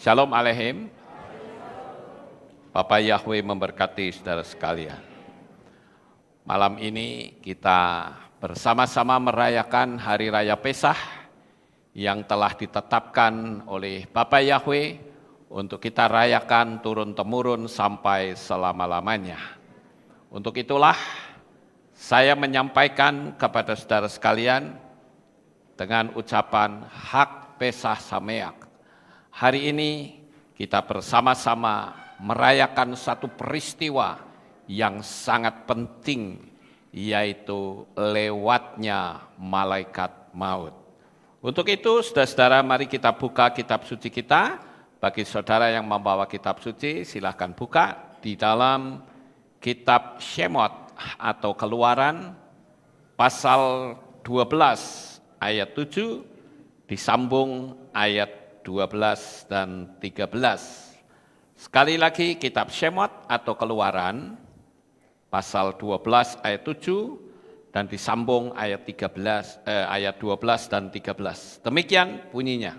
Shalom Aleihim. Bapak Yahweh memberkati saudara sekalian. Malam ini kita bersama-sama merayakan Hari Raya Pesah yang telah ditetapkan oleh Bapak Yahweh untuk kita rayakan turun-temurun sampai selama-lamanya. Untuk itulah saya menyampaikan kepada saudara sekalian dengan ucapan Hak Pesah Sameach. Hari ini kita bersama-sama merayakan satu peristiwa yang sangat penting, yaitu lewatnya malaikat maut. Untuk itu, saudara-saudara, mari kita buka kitab suci kita. Bagi saudara yang membawa kitab suci, silakan buka di dalam kitab Shemot atau Keluaran, pasal 12 ayat 7, disambung ayat 12 dan 13. Sekali lagi kitab Shemot atau Keluaran pasal 12 ayat 7 dan disambung ayat 12 dan 13. Demikian bunyinya.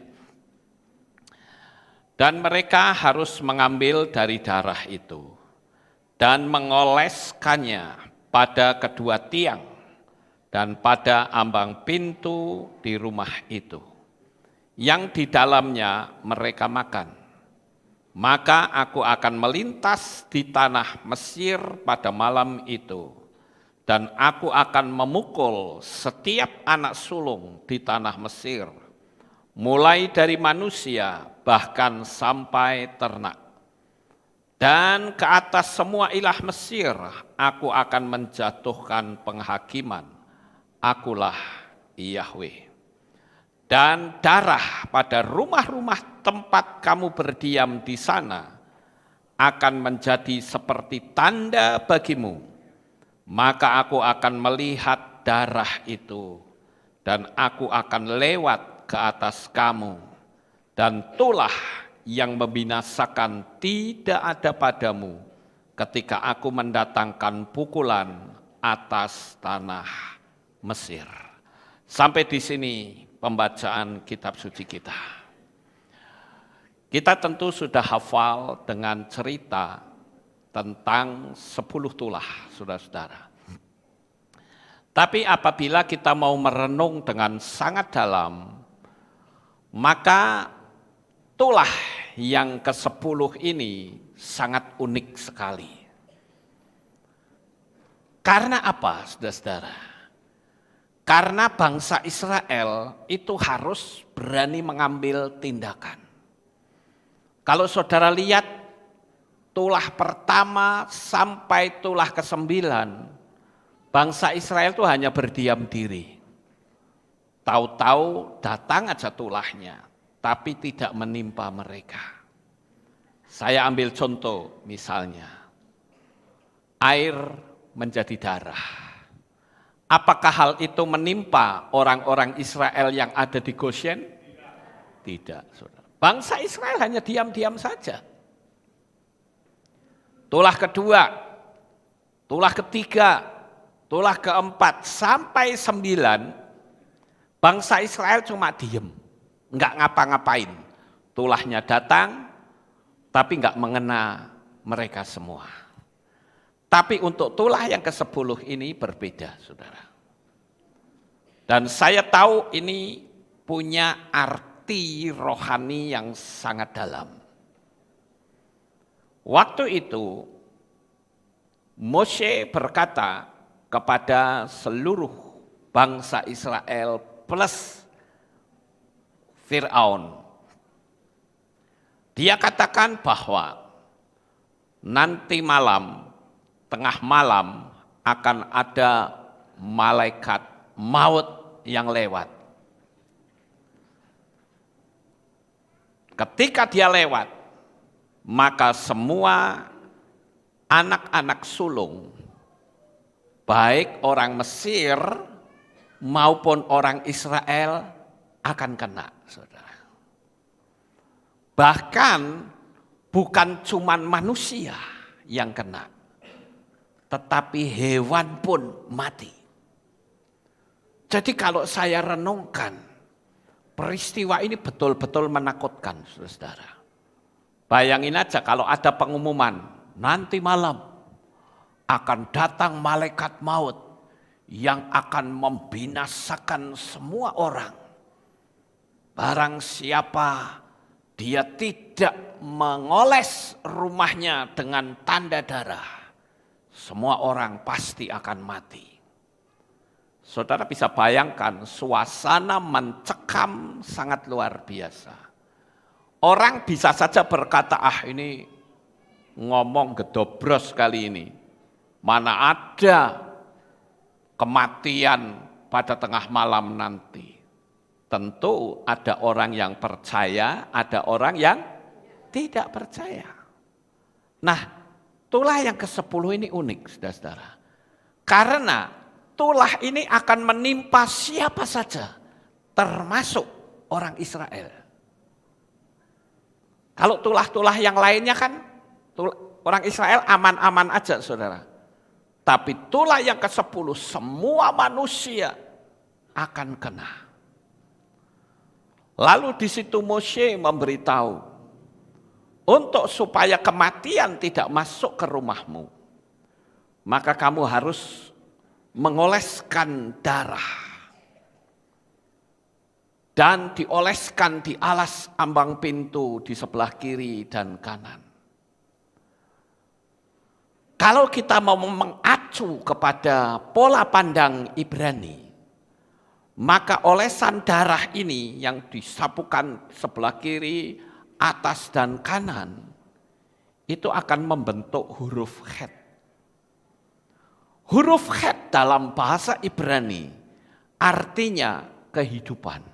Dan mereka harus mengambil dari darah itu dan mengoleskannya pada kedua tiang dan pada ambang pintu di rumah itu, yang di dalamnya mereka makan. Maka aku akan melintas di tanah Mesir pada malam itu, dan aku akan memukul setiap anak sulung di tanah Mesir, mulai dari manusia bahkan sampai ternak. Dan ke atas semua ilah Mesir aku akan menjatuhkan penghakiman. Akulah Yahweh. Dan darah pada rumah-rumah tempat kamu berdiam di sana akan menjadi seperti tanda bagimu. Maka aku akan melihat darah itu, dan aku akan lewat ke atas kamu, dan tulah yang membinasakan tidak ada padamu ketika aku mendatangkan pukulan atas tanah Mesir. Sampai di sini pembacaan kitab suci kita. Kita tentu sudah hafal dengan cerita tentang 10 tulah, saudara-saudara. Tapi apabila kita mau merenung dengan sangat dalam, maka tulah yang ke-10 ini sangat unik sekali. Karena apa, saudara-saudara? Karena bangsa Israel itu harus berani mengambil tindakan. Kalau saudara lihat tulah pertama sampai tulah ke-9, bangsa Israel itu hanya berdiam diri. Tahu-tahu datang aja tulahnya, tapi tidak menimpa mereka. Saya ambil contoh misalnya, air menjadi darah. Apakah hal itu menimpa orang-orang Israel yang ada di Goshen? Tidak, saudara. Bangsa Israel hanya diam-diam saja. Tulah kedua, tulah ketiga, tulah keempat, sampai 9, bangsa Israel cuma diem, enggak ngapa-ngapain. Tulahnya datang, tapi enggak mengena mereka semua. Tapi untuk tulah yang ke-10 ini berbeda, saudara. Dan saya tahu ini punya arti rohani yang sangat dalam. Waktu itu, Moshe berkata kepada seluruh bangsa Israel plus Fir'aun. Dia katakan bahwa nanti malam, tengah malam akan ada malaikat maut yang lewat. Ketika dia lewat, maka semua anak-anak sulung, baik orang Mesir maupun orang Israel akan kena, saudara. Bahkan bukan cuman manusia yang kena, tetapi hewan pun mati. Jadi kalau saya renungkan, peristiwa ini betul-betul menakutkan, saudara. Bayangin aja kalau ada pengumuman, nanti malam akan datang malaikat maut yang akan membinasakan semua orang. Barang siapa dia tidak mengoles rumahnya dengan tanda darah, semua orang pasti akan mati. Saudara bisa bayangkan suasana mencekam sangat luar biasa. Orang bisa saja berkata, ini ngomong gedobros kali ini. Mana ada kematian pada tengah malam nanti. Tentu ada orang yang percaya, ada orang yang tidak percaya. Nah, tulah yang ke-10 ini unik, saudara-saudara. Karena tulah ini akan menimpa siapa saja, termasuk orang Israel. Kalau tulah-tulah yang lainnya kan orang Israel aman-aman aja, saudara. Tapi tulah yang ke-10 semua manusia akan kena. Lalu di situ Moshe memberitahu, untuk supaya kematian tidak masuk ke rumahmu, maka kamu harus mengoleskan darah. Dan dioleskan di alas ambang pintu di sebelah kiri dan kanan. Kalau kita mau mengacu kepada pola pandang Ibrani, maka olesan darah ini yang disapukan sebelah kiri, atas dan kanan, itu akan membentuk huruf Chet. Huruf Chet dalam bahasa Ibrani artinya kehidupan.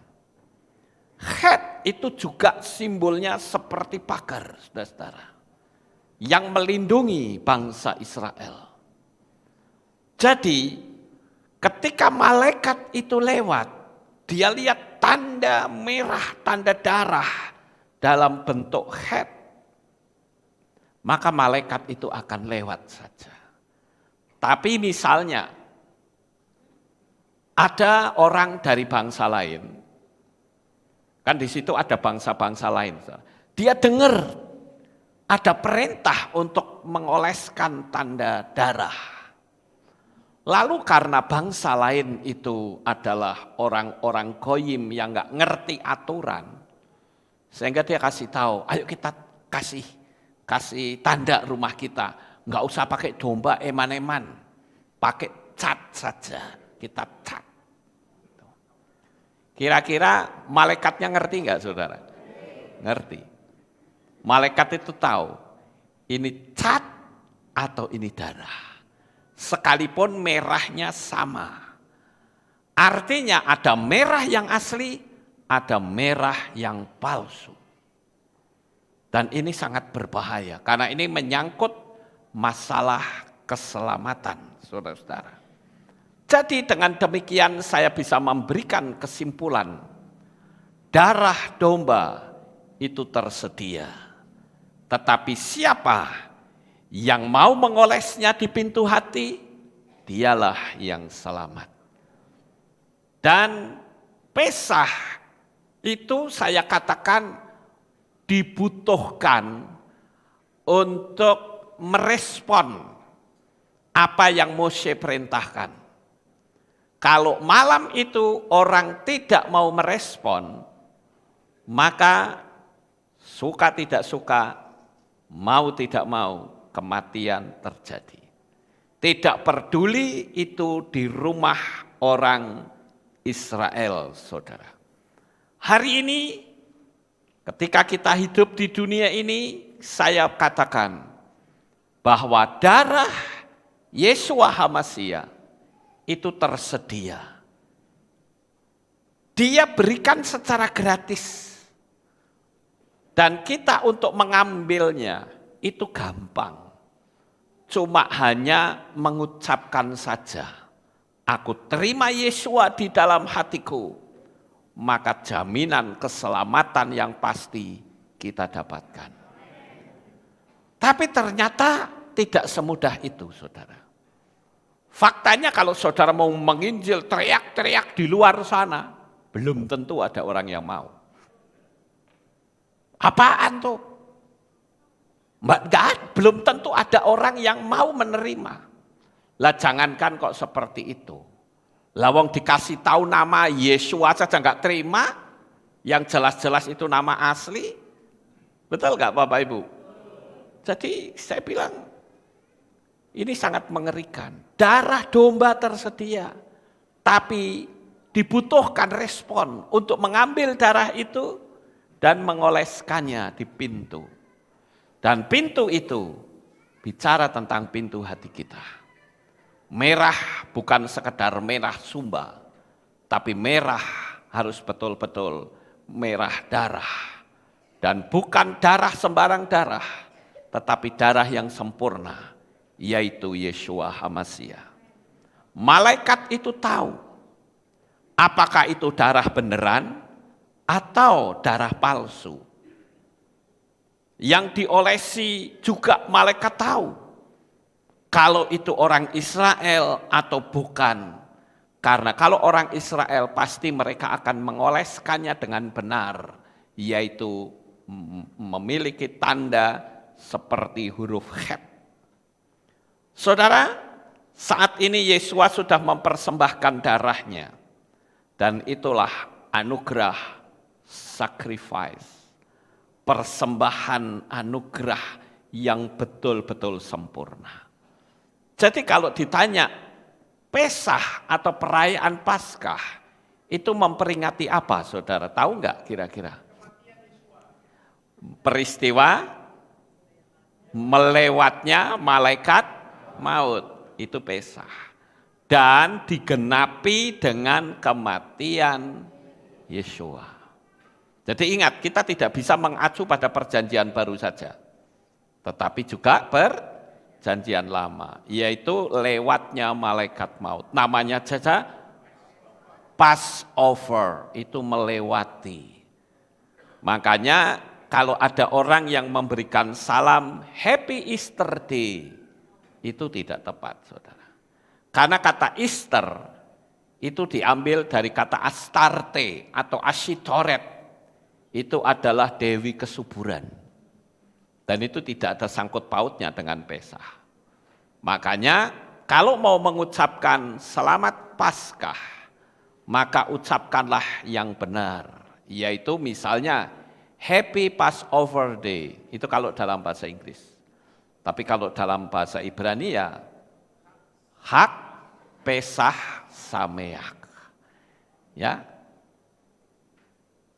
Chet itu juga simbolnya seperti pagar, saudara-saudara, yang melindungi bangsa Israel. Jadi, ketika malaikat itu lewat, dia lihat tanda merah, tanda darah dalam bentuk Chet, maka malaikat itu akan lewat saja. Tapi misalnya, ada orang dari bangsa lain, kan di situ ada bangsa-bangsa lain. Dia dengar ada perintah untuk mengoleskan tanda darah. Lalu karena bangsa lain itu adalah orang-orang goyim yang nggak ngerti aturan, sehingga dia kasih tahu, ayo kita kasih tanda rumah kita, nggak usah pakai domba eman-eman, pakai cat saja, kita cat. Kira-kira malaikatnya ngerti nggak, saudara? Ngerti. Malaikat itu tahu ini cat atau ini darah. Sekalipun merahnya sama. Artinya ada merah yang asli, ada merah yang palsu. Dan ini sangat berbahaya karena ini menyangkut masalah keselamatan, saudara-saudara. Jadi dengan demikian saya bisa memberikan kesimpulan, darah domba itu tersedia. Tetapi siapa yang mau mengolesnya di pintu hati, dialah yang selamat. Dan Pesah itu saya katakan dibutuhkan untuk merespon apa yang Moshe perintahkan. Kalau malam itu orang tidak mau merespon, maka suka tidak suka, mau tidak mau, kematian terjadi. Tidak peduli itu di rumah orang Israel, saudara. Hari ini, ketika kita hidup di dunia ini, saya katakan bahwa darah Yeshua HaMashiach itu tersedia. Dia berikan secara gratis. Dan kita untuk mengambilnya itu gampang. Cuma hanya mengucapkan saja, aku terima Yeshua di dalam hatiku, maka jaminan keselamatan yang pasti kita dapatkan. Tapi ternyata tidak semudah itu, saudara. Faktanya kalau saudara mau menginjil teriak-teriak di luar sana, belum tentu ada orang yang mau. Apaan tuh? Belum tentu ada orang yang mau menerima. Lah jangankan kok seperti itu. Lah wong dikasih tahu nama Yesua saja nggak terima, yang jelas-jelas itu nama asli. Betul nggak Bapak Ibu? Jadi saya bilang ini sangat mengerikan. Darah domba tersedia, tapi dibutuhkan respon untuk mengambil darah itu dan mengoleskannya di pintu. Dan pintu itu bicara tentang pintu hati kita. Merah bukan sekedar merah sumba, tapi merah harus betul-betul merah darah. Dan bukan darah sembarang darah, tetapi darah yang sempurna, yaitu Yeshua HaMashiach. Malaikat itu tahu apakah itu darah beneran atau darah palsu. Yang diolesi juga malaikat tahu kalau itu orang Israel atau bukan. Karena kalau orang Israel pasti mereka akan mengoleskannya dengan benar, yaitu memiliki tanda seperti huruf Het. Saudara, saat ini Yesua sudah mempersembahkan darahnya, dan itulah anugerah sacrifice, persembahan anugerah yang betul-betul sempurna. Jadi kalau ditanya Pesah atau perayaan Paskah itu memperingati apa, saudara? Tahu nggak kira-kira? Peristiwa melewatnya malaikat maut, itu Pesah. Dan digenapi dengan kematian Yesua. Jadi ingat, kita tidak bisa mengacu pada perjanjian baru saja. Tetapi juga perjanjian lama, yaitu lewatnya malaikat maut. Namanya saja Passover, itu melewati. Makanya kalau ada orang yang memberikan salam Happy Easter Day, itu tidak tepat, saudara. Karena kata Easter itu diambil dari kata Astarte atau Ashitoret, itu adalah dewi kesuburan. Dan itu tidak ada sangkut pautnya dengan Pesah. Makanya kalau mau mengucapkan selamat Paskah, maka ucapkanlah yang benar, yaitu misalnya Happy Passover Day, itu kalau dalam bahasa Inggris. Tapi kalau dalam bahasa Ibrani ya Hak Pesah Sameach. Ya.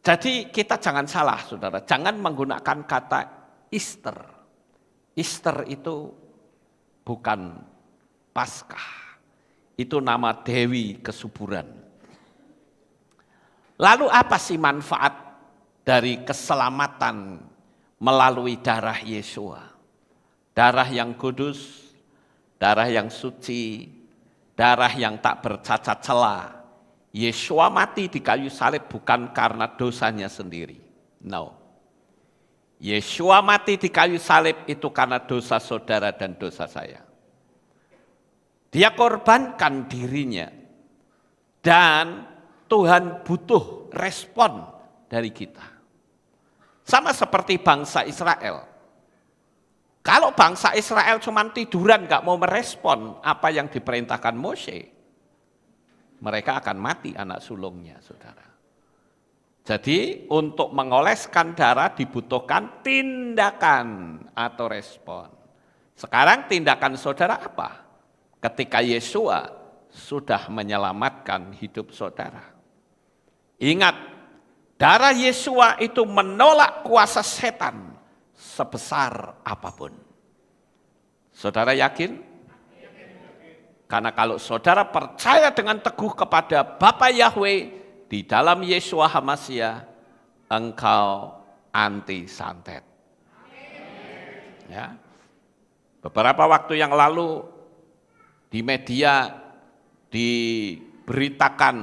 Jadi kita jangan salah, saudara, jangan menggunakan kata Easter. Easter itu bukan Paskah. Itu nama dewi kesuburan. Lalu apa sih manfaat dari keselamatan melalui darah Yesua? Darah yang kudus, darah yang suci, darah yang tak bercacat celah. Yesua mati di kayu salib bukan karena dosanya sendiri. No. Yesua mati di kayu salib itu karena dosa saudara dan dosa saya. Dia korbankan dirinya. Dan Tuhan butuh respon dari kita. Sama seperti bangsa Israel. Kalau bangsa Israel cuma tiduran gak mau merespon apa yang diperintahkan Mose, mereka akan mati anak sulungnya, saudara. Jadi untuk mengoleskan darah dibutuhkan tindakan atau respon. Sekarang tindakan saudara apa? Ketika Yesua sudah menyelamatkan hidup saudara. Ingat, darah Yesua itu menolak kuasa setan sebesar apapun. Saudara yakin? Karena kalau saudara percaya dengan teguh kepada Bapa Yahweh di dalam Yesua HaMashiach, engkau anti santet. Ya. Beberapa waktu yang lalu di media diberitakan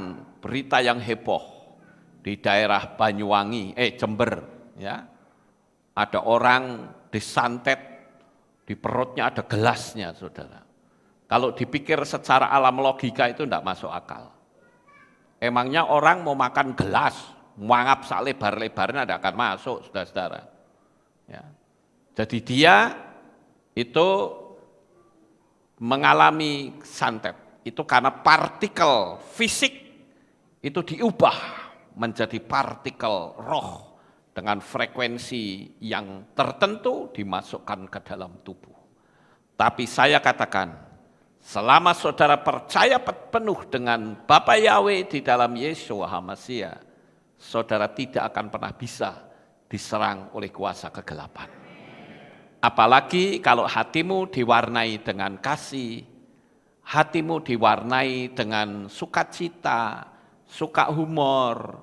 berita yang heboh di daerah Banyuwangi, Jember, ya. Ada orang disantet, di perutnya ada gelasnya, saudara. Kalau dipikir secara alam logika itu tidak masuk akal. Emangnya orang mau makan gelas, mangap sak lebar-lebarnya tidak akan masuk, saudara-saudara. Ya. Jadi dia itu mengalami santet. Itu karena partikel fisik itu diubah menjadi partikel roh dengan frekuensi yang tertentu dimasukkan ke dalam tubuh. Tapi saya katakan, selama saudara percaya penuh dengan Bapa Yahweh di dalam Yeshua HaMashiach, saudara tidak akan pernah bisa diserang oleh kuasa kegelapan. Apalagi kalau hatimu diwarnai dengan kasih, hatimu diwarnai dengan sukacita, suka humor,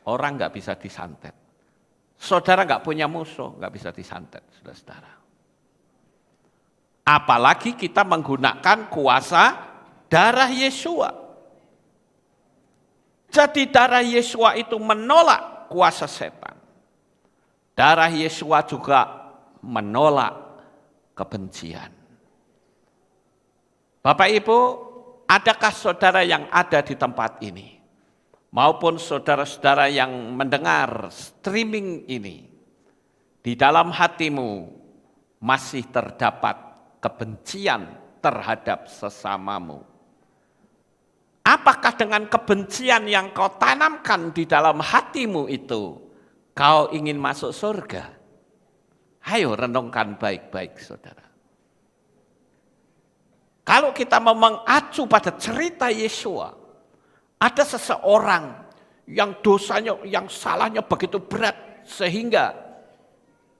orang nggak bisa disantet. Saudara nggak punya musuh, nggak bisa disantet, saudara. Apalagi kita menggunakan kuasa darah Yeshua. Jadi darah Yeshua itu menolak kuasa setan. Darah Yeshua juga menolak kebencian. Bapak Ibu, adakah saudara yang ada di tempat ini? Maupun saudara-saudara yang mendengar streaming ini, di dalam hatimu masih terdapat kebencian terhadap sesamamu. Apakah dengan kebencian yang kau tanamkan di dalam hatimu itu, kau ingin masuk surga? Ayo renungkan baik-baik saudara. Kalau kita mau mengacu pada cerita Yeshua, ada seseorang yang dosanya, yang salahnya begitu berat sehingga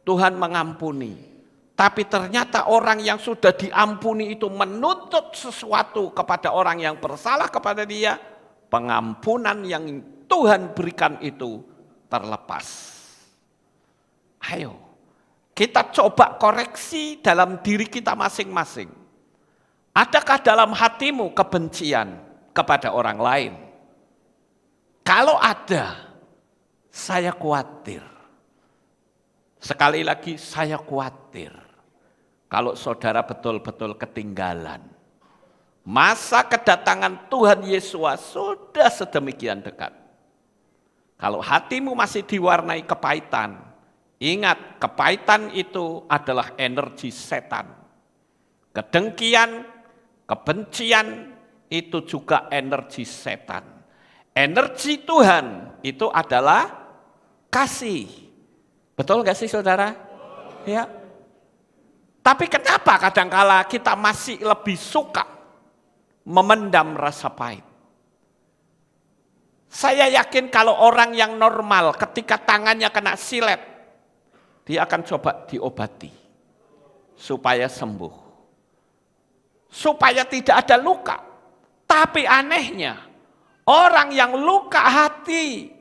Tuhan mengampuni. Tapi ternyata orang yang sudah diampuni itu menuntut sesuatu kepada orang yang bersalah kepada dia. Pengampunan yang Tuhan berikan itu terlepas. Ayo, kita coba koreksi dalam diri kita masing-masing. Adakah dalam hatimu kebencian kepada orang lain? Kalau ada, saya khawatir. Sekali lagi saya khawatir. Kalau saudara betul-betul ketinggalan. Masa kedatangan Tuhan Yesus sudah sedemikian dekat. Kalau hatimu masih diwarnai kepahitan, ingat kepahitan itu adalah energi setan. Kedengkian, kebencian itu juga energi setan. Energi Tuhan itu adalah kasih. Betul gak sih saudara? Ya. Tapi kenapa kadangkala kita masih lebih suka memendam rasa pahit? Saya yakin kalau orang yang normal ketika tangannya kena silet, dia akan coba diobati supaya sembuh. Supaya tidak ada luka. Tapi anehnya, orang yang luka hati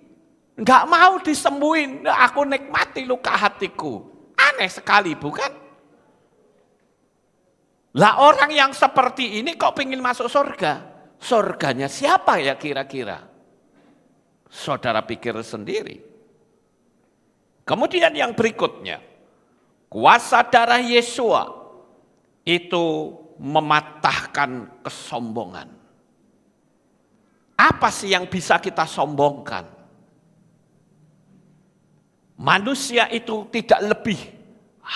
nggak mau disembuhin. Aku nikmati luka hatiku. Aneh sekali bukan? Lah orang yang seperti ini kok pengen masuk surga? Surganya siapa ya kira-kira? Saudara pikir sendiri. Kemudian yang berikutnya, kuasa darah Yeshua itu mematahkan kesombongan. Apa sih yang bisa kita sombongkan? Manusia itu tidak lebih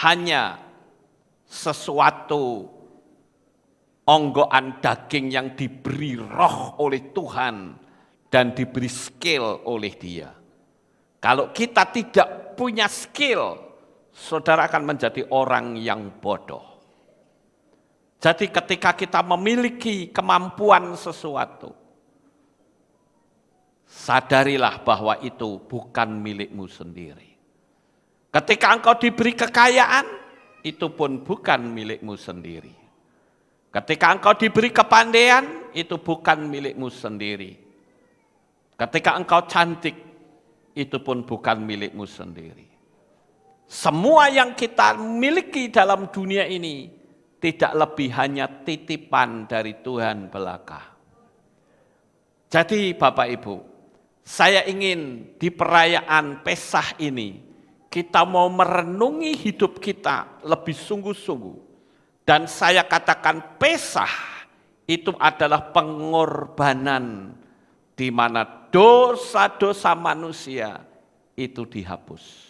hanya sesuatu onggoan daging yang diberi roh oleh Tuhan dan diberi skill oleh Dia. Kalau kita tidak punya skill, saudara akan menjadi orang yang bodoh. Jadi ketika kita memiliki kemampuan sesuatu, sadarilah bahwa itu bukan milikmu sendiri. Ketika engkau diberi kekayaan, itu pun bukan milikmu sendiri. Ketika engkau diberi kepandaian, itu bukan milikmu sendiri. Ketika engkau cantik, itu pun bukan milikmu sendiri. Semua yang kita miliki dalam dunia ini tidak lebih hanya titipan dari Tuhan belaka. Jadi Bapak Ibu, saya ingin di perayaan Peskah ini kita mau merenungi hidup kita lebih sungguh-sungguh. Dan saya katakan Peskah itu adalah pengorbanan di mana dosa-dosa manusia itu dihapus.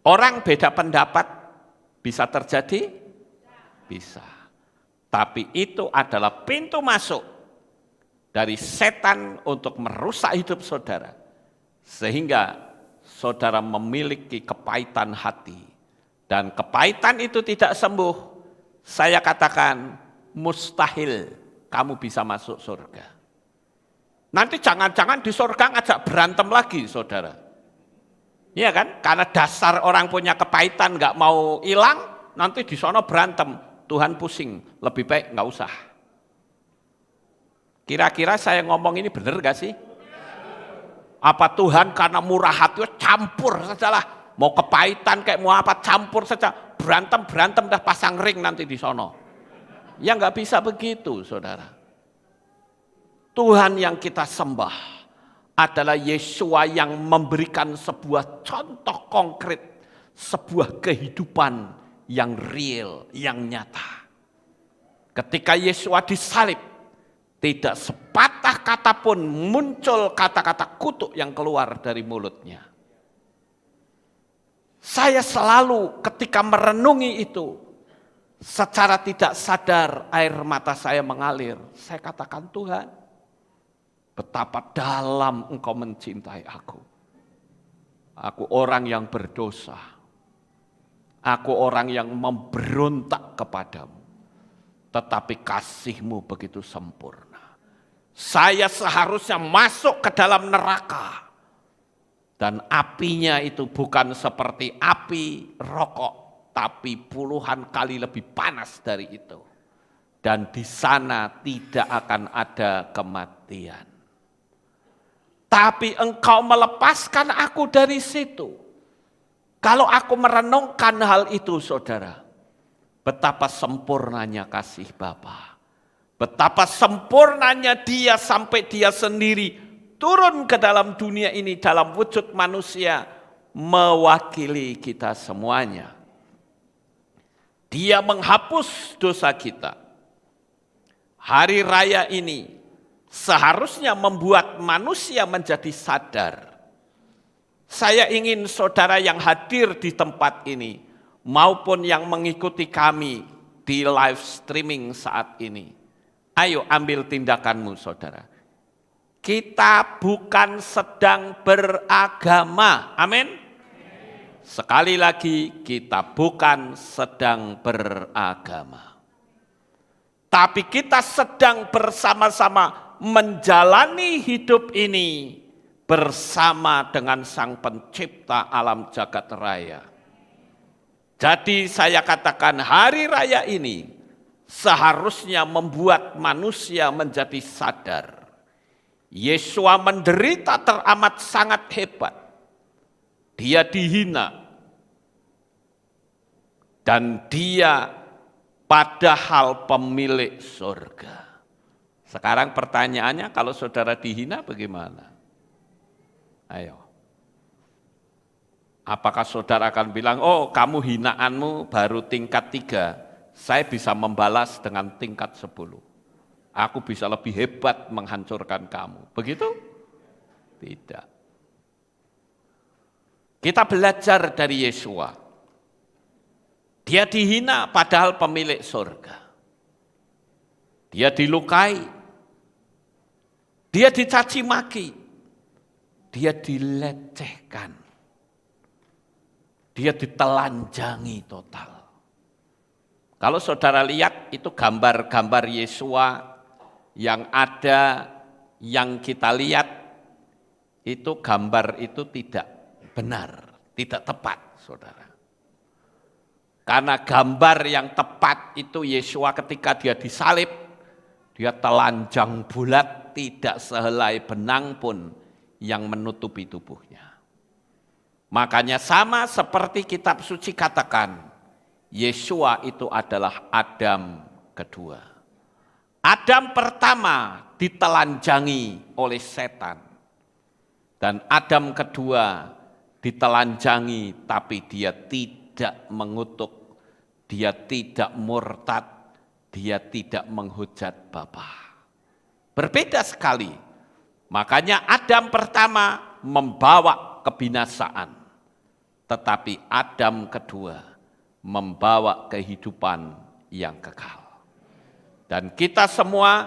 Orang beda pendapat bisa terjadi? Bisa. Tapi itu adalah pintu masuk dari setan untuk merusak hidup saudara. Sehingga saudara memiliki kepahitan hati. Dan kepahitan itu tidak sembuh. Saya katakan mustahil kamu bisa masuk surga. Nanti jangan-jangan di surga ngajak berantem lagi saudara. Iya kan? Karena dasar orang punya kepahitan nggak mau hilang, nanti di sana berantem. Tuhan pusing, lebih baik nggak usah. Kira-kira saya ngomong ini benar gak sih? Apa Tuhan karena murah hati campur sajalah. Mau kepahitan kayak mau apa campur saja. Berantem dah pasang ring nanti di sana. Ya nggak bisa begitu saudara. Tuhan yang kita sembah adalah Yesua yang memberikan sebuah contoh konkret, sebuah kehidupan yang real, yang nyata. Ketika Yesua disalib, tidak sepatah kata pun muncul kata-kata kutuk yang keluar dari mulutnya. Saya selalu ketika merenungi itu, secara tidak sadar air mata saya mengalir. Saya katakan, Tuhan, betapa dalam Engkau mencintai aku. Aku orang yang berdosa. Aku orang yang memberontak kepadamu. Tetapi kasih-Mu begitu sempurna. Saya seharusnya masuk ke dalam neraka. Dan apinya itu bukan seperti api rokok, tapi puluhan kali lebih panas dari itu. Dan di sana tidak akan ada kematian. Tapi Engkau melepaskan aku dari situ. Kalau aku merenungkan hal itu saudara, betapa sempurnanya kasih Bapa. Betapa sempurnanya Dia sampai Dia sendiri turun ke dalam dunia ini dalam wujud manusia mewakili kita semuanya. Dia menghapus dosa kita. Hari raya ini seharusnya membuat manusia menjadi sadar. Saya ingin saudara yang hadir di tempat ini maupun yang mengikuti kami di live streaming saat ini. Ayo ambil tindakanmu saudara. Kita bukan sedang beragama. Amin. Sekali lagi, kita bukan sedang beragama. Tapi kita sedang bersama-sama menjalani hidup ini bersama dengan Sang Pencipta alam jagat raya. Jadi saya katakan hari raya ini seharusnya membuat manusia menjadi sadar. Yesua menderita teramat sangat hebat. Dia dihina. Dan dia padahal pemilik surga. Sekarang pertanyaannya kalau saudara dihina bagaimana? Ayo. Apakah saudara akan bilang, oh kamu hinaanmu baru tingkat 3. Saya bisa membalas dengan tingkat 10. Aku bisa lebih hebat menghancurkan kamu. Begitu? Tidak. Kita belajar dari Yesua. Dia dihina padahal pemilik surga. Dia dilukai. Dia dicaci maki. Dia dilecehkan. Dia ditelanjangi total. Kalau saudara lihat itu gambar-gambar Yesua yang ada, yang kita lihat, itu gambar itu tidak benar, tidak tepat, saudara. Karena gambar yang tepat itu Yesua ketika dia disalib, dia telanjang bulat, tidak sehelai benang pun yang menutupi tubuhnya. Makanya sama seperti kitab suci katakan, Yesua itu adalah Adam kedua. Adam pertama ditelanjangi oleh setan. Dan Adam kedua ditelanjangi tapi dia tidak mengutuk, dia tidak murtad, dia tidak menghujat Bapa. Berbeda sekali. Makanya Adam pertama membawa kebinasaan. tetapi Adam kedua membawa kehidupan yang kekal. Dan kita semua,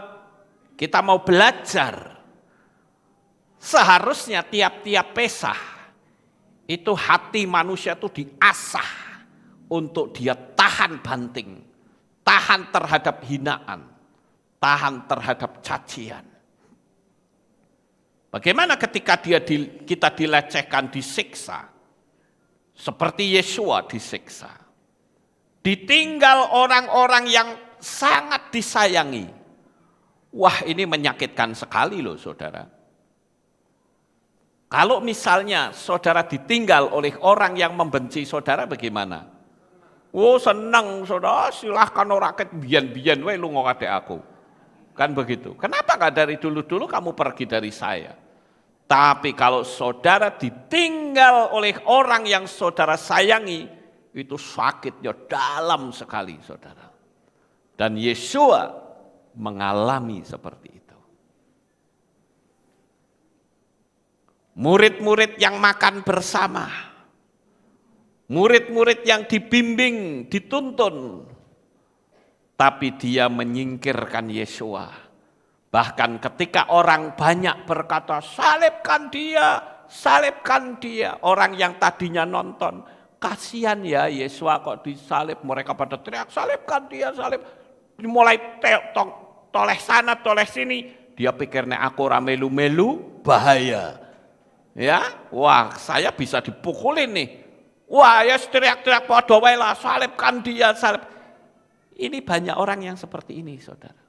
kita mau belajar, seharusnya tiap-tiap Pesah, itu hati manusia itu diasah untuk dia tahan banting, tahan terhadap hinaan, tahan terhadap cacian. Bagaimana ketika kita dilecehkan, disiksa, seperti Yesua disiksa, ditinggal orang-orang yang sangat disayangi. Wah, ini menyakitkan sekali loh saudara. Kalau misalnya saudara ditinggal oleh orang yang membenci saudara bagaimana? Oh senang saudara, silahkan orang ket bian-bian wae lu ngokade aku. Kan begitu. Kenapa gak dari dulu-dulu kamu pergi dari saya? Tapi kalau saudara ditinggal oleh orang yang saudara sayangi, itu sakitnya dalam sekali saudara. Dan Yesua mengalami seperti itu. Murid-murid yang makan bersama, murid-murid yang dibimbing, dituntun, tapi dia menyingkirkan Yesua. Bahkan ketika orang banyak berkata, salibkan dia. Orang yang tadinya nonton, kasihan ya Yesua kok disalib. Mereka pada teriak, salibkan dia, salib. Mulai toleh sana, toleh sini. Dia pikirnya aku ramelu-melu, bahaya. Ya, wah saya bisa dipukulin nih. Wah ya teriak-teriak podo wae lah, salibkan dia, salib. Ini banyak orang yang seperti ini saudara.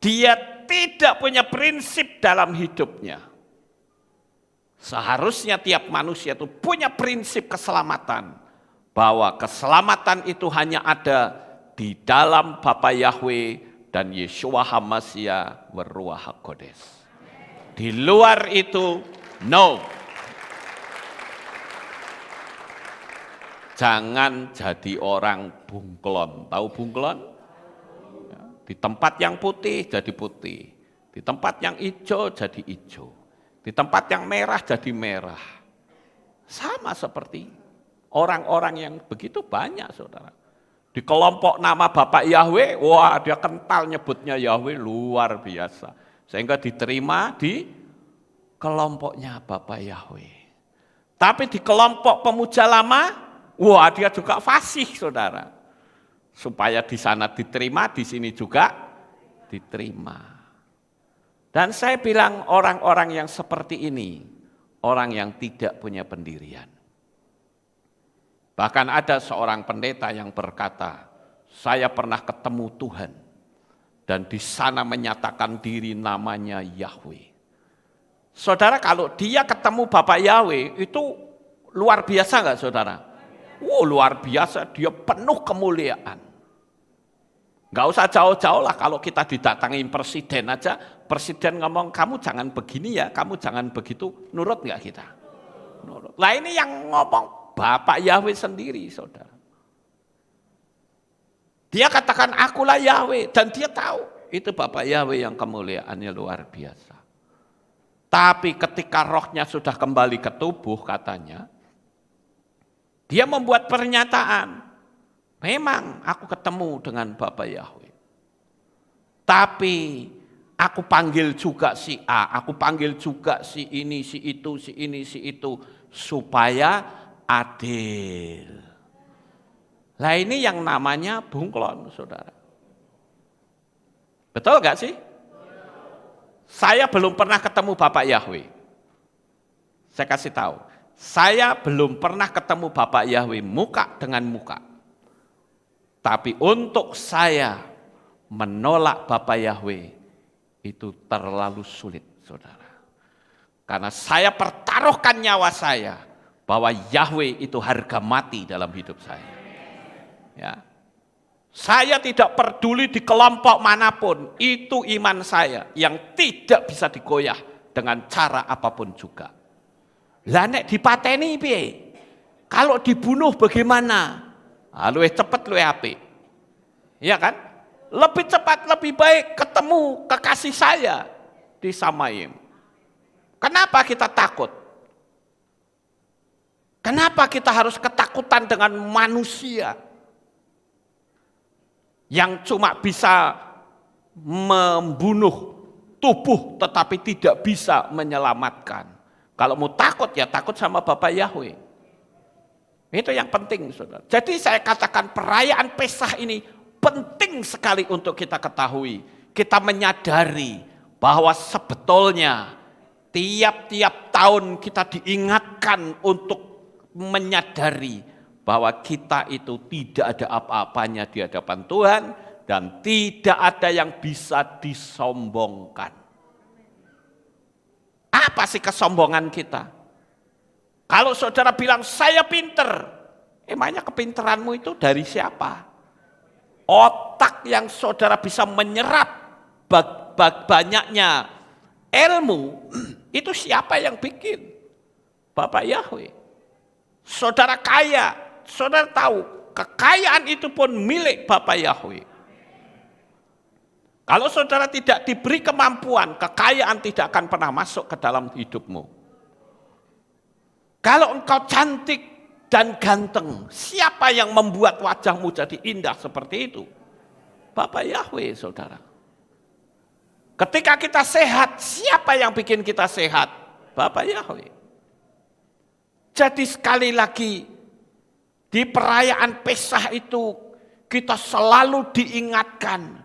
Dia tidak punya prinsip dalam hidupnya. Seharusnya tiap manusia itu punya prinsip keselamatan. Bahwa keselamatan itu hanya ada di dalam Bapa Yahweh dan Yeshua HaMashiach Waruah HaKodes. Di luar itu, no. Jangan jadi orang bunglon. Tahu bunglon? Di tempat yang putih jadi putih, di tempat yang hijau jadi hijau, di tempat yang merah jadi merah. Sama seperti orang-orang yang begitu banyak saudara. Di kelompok nama Bapak Yahweh, wah dia kental nyebutnya Yahweh luar biasa. Sehingga diterima di kelompoknya Bapak Yahweh. Tapi di kelompok pemuja lama, wah dia juga fasih saudara. Supaya di sana diterima, di sini juga diterima. Dan saya bilang orang-orang yang seperti ini, orang yang tidak punya pendirian. Bahkan ada seorang pendeta yang berkata, saya pernah ketemu Tuhan, dan di sana menyatakan diri namanya Yahweh. Saudara kalau dia ketemu Bapak Yahweh, itu luar biasa enggak saudara? Luar biasa, dia penuh kemuliaan. Enggak usah jauh-jauh lah kalau kita didatangin presiden aja, presiden ngomong kamu jangan begini ya, kamu jangan begitu, nurut enggak kita? Nurut. Lah ini yang ngomong Bapak Yahweh sendiri saudara. Dia katakan akulah Yahweh dan dia tahu itu Bapak Yahweh yang kemuliaannya luar biasa. Tapi ketika rohnya sudah kembali ke tubuh katanya, dia membuat pernyataan, memang aku ketemu dengan Bapak Yahweh. Tapi aku panggil juga si A, aku panggil juga si ini, si itu, si ini, si itu. Supaya adil. Lah ini yang namanya bunglon saudara. Betul gak sih? Saya belum pernah ketemu Bapak Yahweh. Saya kasih tahu. Saya belum pernah ketemu Bapak Yahweh muka dengan muka. Tapi untuk saya menolak Bapak Yahweh itu terlalu sulit, saudara. Karena saya pertaruhkan nyawa saya bahwa Yahweh itu harga mati dalam hidup saya. Ya. Saya tidak peduli di kelompok manapun, itu iman saya yang tidak bisa digoyah dengan cara apapun juga. Lah nek dipateni piye? Kalau dibunuh bagaimana? Luwih cepet luwih apik. Iya kan? Lebih cepat lebih baik ketemu kekasih saya di Samayim. Kenapa kita takut? Kenapa kita harus ketakutan dengan manusia yang cuma bisa membunuh tubuh tetapi tidak bisa menyelamatkan? Kalau mau takut ya takut sama Bapak Yahweh. Itu yang penting, saudara. Jadi saya katakan perayaan Peskah ini penting sekali untuk kita ketahui. Kita menyadari bahwa sebetulnya tiap-tiap tahun kita diingatkan untuk menyadari bahwa kita itu tidak ada apa-apanya di hadapan Tuhan dan tidak ada yang bisa disombongkan. Apa sih kesombongan kita? Kalau saudara bilang saya pinter, emangnya kepinteranmu itu dari siapa? Otak yang saudara bisa menyerap banyaknya ilmu, itu siapa yang bikin? Bapak Yahweh. Saudara kaya, saudara tahu kekayaan itu pun milik Bapak Yahweh. Kalau saudara tidak diberi kemampuan, kekayaan tidak akan pernah masuk ke dalam hidupmu. Kalau engkau cantik dan ganteng, siapa yang membuat wajahmu jadi indah seperti itu? Bapak Yahweh, saudara. Ketika kita sehat, siapa yang bikin kita sehat? Bapak Yahweh. Jadi sekali lagi, di perayaan Peskah itu kita selalu diingatkan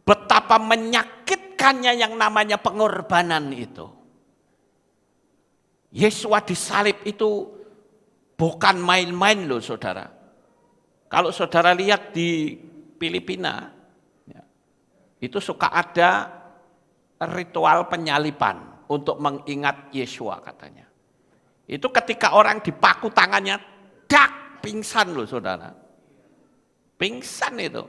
betapa menyakitkannya yang namanya pengorbanan itu. Yesus disalib itu bukan main-main loh saudara. Kalau saudara lihat di Filipina, itu suka ada ritual penyaliban untuk mengingat Yesus katanya. Itu ketika orang dipaku tangannya, dak, pingsan loh saudara. Pingsan itu.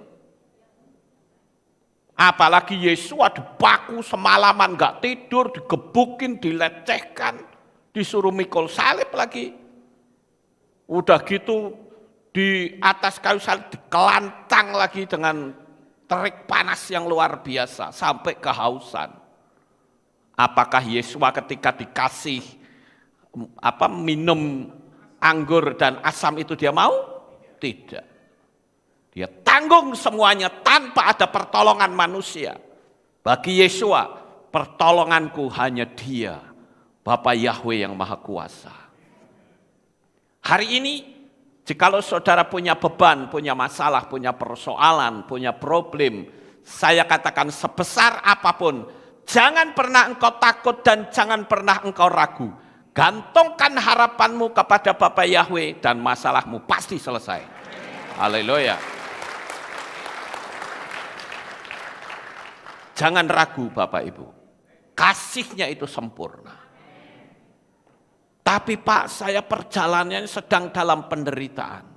Apalagi Yesus dipaku semalaman gak tidur, digebukin, dilecehkan. Disuruh mikul salib lagi. Udah gitu di atas kayu salib dikelantang lagi dengan terik panas yang luar biasa sampai kehausan. Apakah Yesus ketika dikasih minum anggur dan asam itu dia mau? Tidak. Dia tanggung semuanya tanpa ada pertolongan manusia. Bagi Yesus, pertolonganku hanya Dia. Bapak Yahweh yang Maha Kuasa. Hari ini, jikalau saudara punya beban, punya masalah, punya persoalan, punya problem, saya katakan sebesar apapun, jangan pernah engkau takut dan jangan pernah engkau ragu. Gantungkan harapanmu kepada Bapak Yahweh dan masalahmu pasti selesai. Haleluya. Jangan ragu Bapak Ibu. Kasihnya itu sempurna. Tapi Pak, saya perjalanannya sedang dalam penderitaan.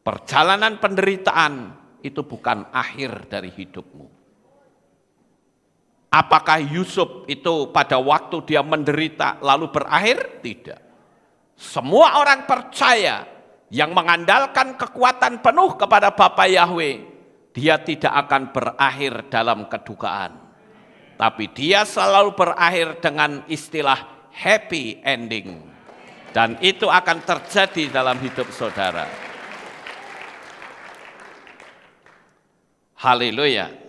Perjalanan penderitaan itu bukan akhir dari hidupmu. Apakah Yusuf itu pada waktu dia menderita lalu berakhir? Tidak. Semua orang percaya yang mengandalkan kekuatan penuh kepada Bapa Yahweh, dia tidak akan berakhir dalam kedukaan. Tapi dia selalu berakhir dengan istilah happy ending. Dan itu akan terjadi dalam hidup saudara. Haleluya.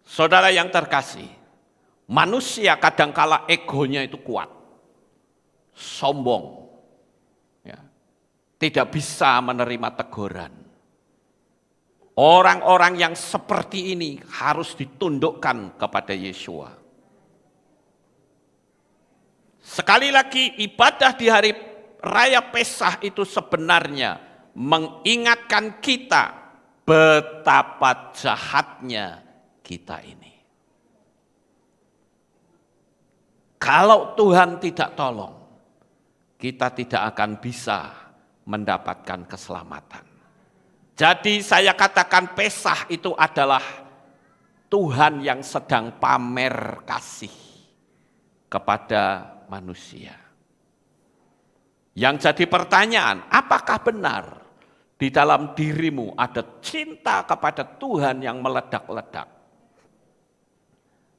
Saudara yang terkasih, manusia kadangkala egonya itu kuat. Sombong. Ya. Tidak bisa menerima teguran. Orang-orang yang seperti ini harus ditundukkan kepada Yeshua. Sekali lagi, ibadah di hari raya Peskah itu sebenarnya mengingatkan kita betapa jahatnya kita ini. Kalau Tuhan tidak tolong, kita tidak akan bisa mendapatkan keselamatan. Jadi saya katakan Peskah itu adalah Tuhan yang sedang pamer kasih kepada manusia. Yang jadi pertanyaan, apakah benar di dalam dirimu ada cinta kepada Tuhan yang meledak-ledak?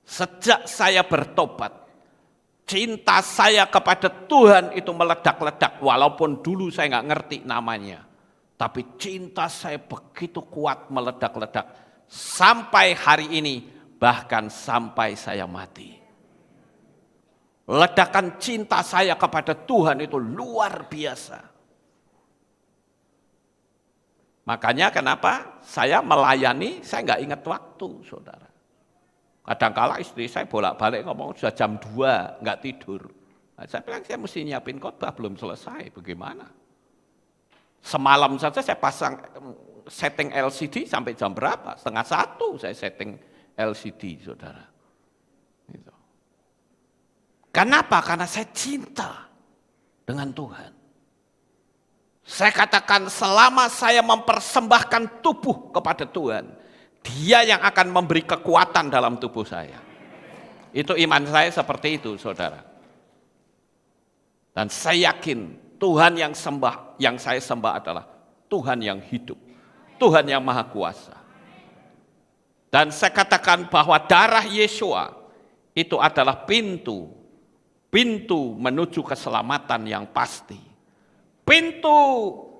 Sejak saya bertobat, cinta saya kepada Tuhan itu meledak-ledak, walaupun dulu saya nggak ngerti namanya. Tapi cinta saya begitu kuat meledak-ledak, sampai hari ini, bahkan sampai saya mati. Ledakan cinta saya kepada Tuhan itu luar biasa. Makanya kenapa saya melayani, saya nggak ingat waktu, saudara. Kadang-kala istri saya bolak-balik ngomong sudah jam 2, nggak tidur. Nah, saya bilang saya mesti nyiapin khotbah, belum selesai, bagaimana? Semalam saja saya pasang setting LCD sampai jam berapa? 12:30 saya setting LCD, saudara. Gitu. Kenapa? Karena saya cinta dengan Tuhan. Saya katakan selama saya mempersembahkan tubuh kepada Tuhan, Dia yang akan memberi kekuatan dalam tubuh saya. Itu iman saya seperti itu, saudara. Dan saya yakin Tuhan yang saya sembah adalah Tuhan yang hidup, Tuhan yang maha kuasa. Dan saya katakan bahwa darah Yesua itu adalah pintu menuju keselamatan yang pasti. Pintu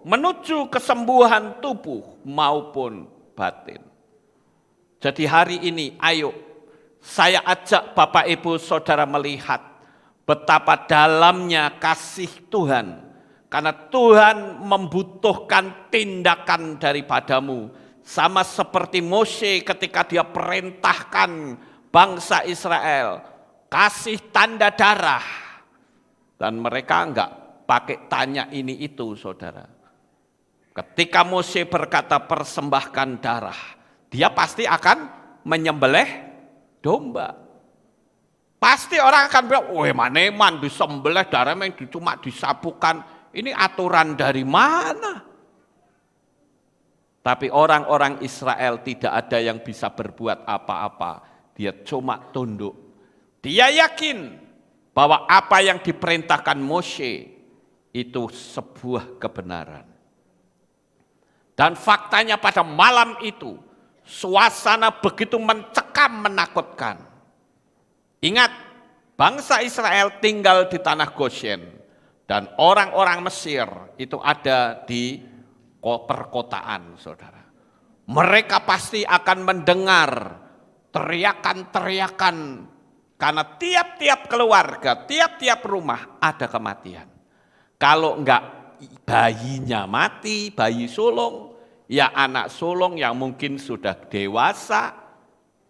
menuju kesembuhan tubuh maupun batin. Jadi hari ini ayo saya ajak Bapak Ibu Saudara melihat betapa dalamnya kasih Tuhan. Karena Tuhan membutuhkan tindakan daripadamu. Sama seperti Mose ketika dia perintahkan bangsa Israel, kasih tanda darah. Dan mereka enggak pakai tanya ini itu, saudara. Ketika Mose berkata persembahkan darah, dia pasti akan menyembelih domba. Pasti orang akan bilang, weh maneman disembelih darah yang cuma disapukan. Ini aturan dari mana? Tapi orang-orang Israel tidak ada yang bisa berbuat apa-apa. Dia cuma tunduk. Dia yakin bahwa apa yang diperintahkan Mose itu sebuah kebenaran. Dan faktanya pada malam itu, suasana begitu mencekam, menakutkan. Ingat, bangsa Israel tinggal di tanah Goshen. Dan orang-orang Mesir itu ada di perkotaan, saudara. Mereka pasti akan mendengar teriakan-teriakan. Karena tiap-tiap keluarga, tiap-tiap rumah ada kematian. Kalau enggak bayinya mati, bayi sulung, ya anak sulung yang mungkin sudah dewasa,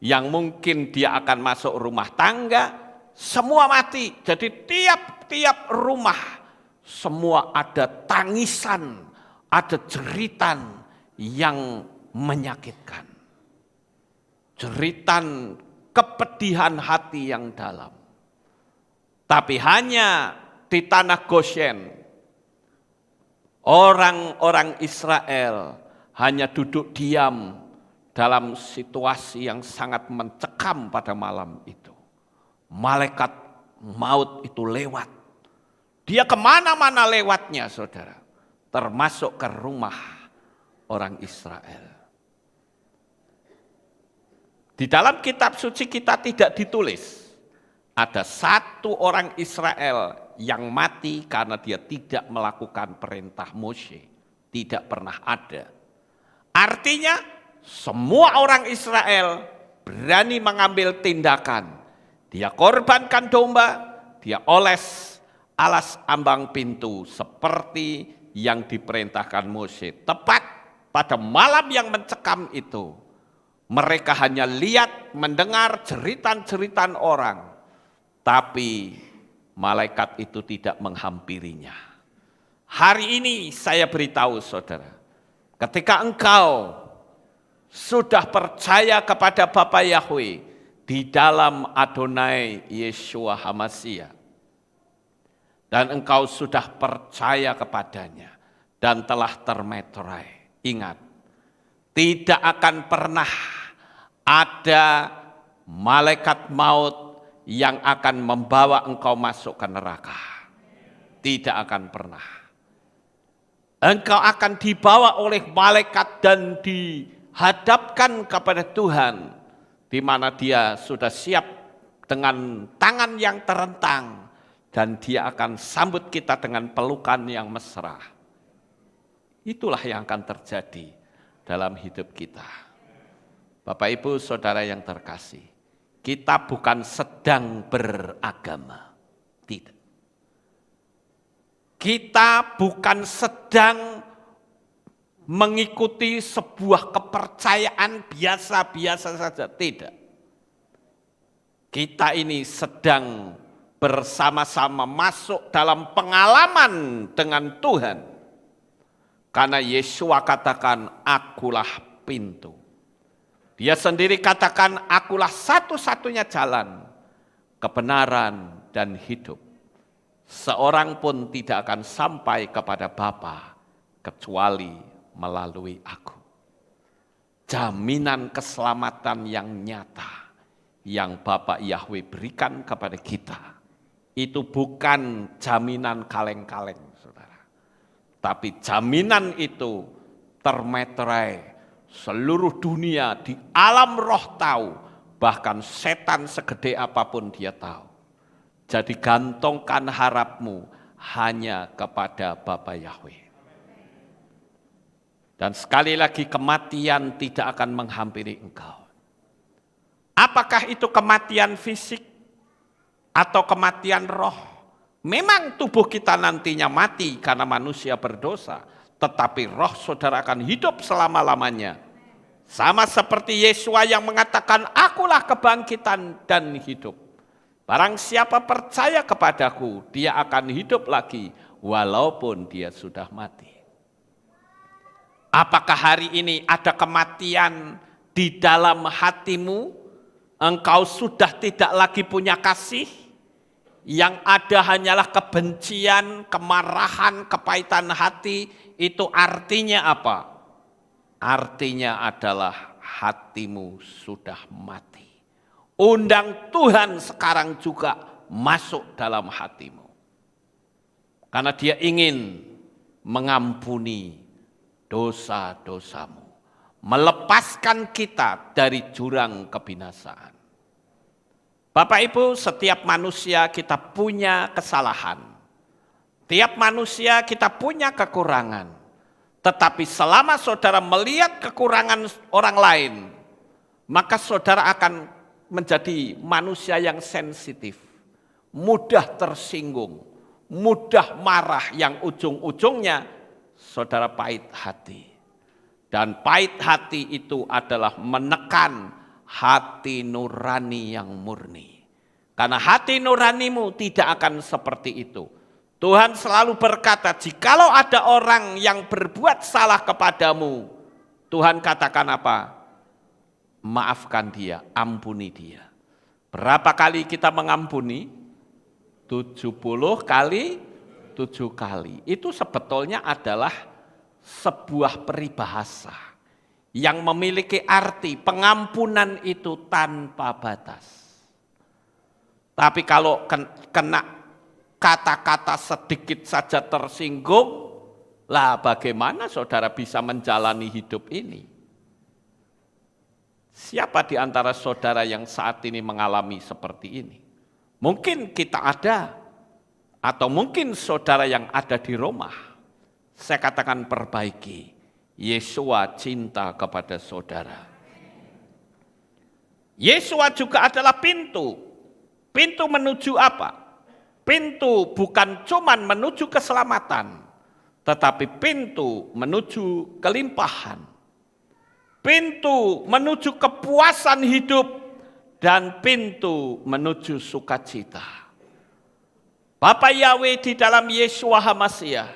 yang mungkin dia akan masuk rumah tangga, semua mati. Jadi tiap-tiap rumah, semua ada tangisan, ada jeritan yang menyakitkan. Jeritan kepedihan hati yang dalam. Tapi hanya di tanah Goshen, orang-orang Israel hanya duduk diam dalam situasi yang sangat mencekam pada malam itu. Malaikat maut itu lewat. Dia kemana-mana lewatnya, saudara. Termasuk ke rumah orang Israel. Di dalam kitab suci kita tidak ditulis ada satu orang Israel yang mati karena dia tidak melakukan perintah Mose. Tidak pernah ada. Artinya semua orang Israel berani mengambil tindakan. Dia korbankan domba, dia oles alas ambang pintu seperti yang diperintahkan Mose. Tepat pada malam yang mencekam itu, mereka hanya lihat, mendengar jeritan-jeritan orang. Tapi malaikat itu tidak menghampirinya. Hari ini saya beritahu saudara, ketika engkau sudah percaya kepada Bapa Yahweh di dalam Adonai Yeshua HaMashiach, dan engkau sudah percaya kepadanya dan telah termeterai. Ingat, tidak akan pernah ada malaikat maut yang akan membawa engkau masuk ke neraka. Tidak akan pernah. Engkau akan dibawa oleh malaikat dan dihadapkan kepada Tuhan, di mana dia sudah siap dengan tangan yang terentang, dan dia akan sambut kita dengan pelukan yang mesra. Itulah yang akan terjadi dalam hidup kita. Bapak Ibu Saudara yang terkasih, kita bukan sedang beragama. Tidak. Kita bukan sedang mengikuti sebuah kepercayaan biasa-biasa saja. Tidak. Kita ini sedang bersama-sama masuk dalam pengalaman dengan Tuhan. Karena Yesua katakan, akulah pintu. Dia sendiri katakan, akulah satu-satunya jalan, kebenaran dan hidup. Seorang pun tidak akan sampai kepada Bapa kecuali melalui aku. Jaminan keselamatan yang nyata yang Bapak Yahweh berikan kepada kita, itu bukan jaminan kaleng-kaleng, saudara. Tapi jaminan itu termeterai, seluruh dunia di alam roh tahu, bahkan setan segede apapun dia tahu. Jadi gantungkan harapmu hanya kepada Bapa Yahweh. Dan sekali lagi, kematian tidak akan menghampiri engkau. Apakah itu kematian fisik atau kematian roh? Memang tubuh kita nantinya mati karena manusia berdosa, tetapi roh saudara akan hidup selama-lamanya. Sama seperti Yesua yang mengatakan, akulah kebangkitan dan hidup. Barang siapa percaya kepadaku, dia akan hidup lagi walaupun dia sudah mati. Apakah hari ini ada kematian di dalam hatimu? Engkau sudah tidak lagi punya kasih, yang ada hanyalah kebencian, kemarahan, kepahitan hati. Itu artinya apa? Artinya adalah hatimu sudah mati. Undang Tuhan sekarang juga masuk dalam hatimu. Karena dia ingin mengampuni dosa-dosamu. Melepaskan kita dari jurang kebinasaan. Bapak Ibu, setiap manusia kita punya kesalahan. Tiap manusia kita punya kekurangan. Tetapi selama saudara melihat kekurangan orang lain, maka saudara akan menjadi manusia yang sensitif, mudah tersinggung, mudah marah, yang ujung-ujungnya saudara pahit hati. Dan pahit hati itu adalah menekan hati nurani yang murni. Karena hati nuranimu tidak akan seperti itu. Tuhan selalu berkata, jikalau ada orang yang berbuat salah kepadamu, Tuhan katakan apa? Maafkan dia, ampuni dia. Berapa kali kita mengampuni? 70 kali 7 kali. Itu sebetulnya adalah sebuah peribahasa yang memiliki arti pengampunan itu tanpa batas. Tapi kalau kena kata-kata sedikit saja tersinggung, lah bagaimana saudara bisa menjalani hidup ini? Siapa di antara saudara yang saat ini mengalami seperti ini? Mungkin kita ada, atau mungkin saudara yang ada di rumah. Saya katakan perbaiki. Yesua cinta kepada saudara. Yesua juga adalah pintu. Pintu menuju apa? Pintu bukan cuman menuju keselamatan, tetapi pintu menuju kelimpahan. Pintu menuju kepuasan hidup dan pintu menuju sukacita. Bapa Yahweh di dalam Yesua HaMasiah,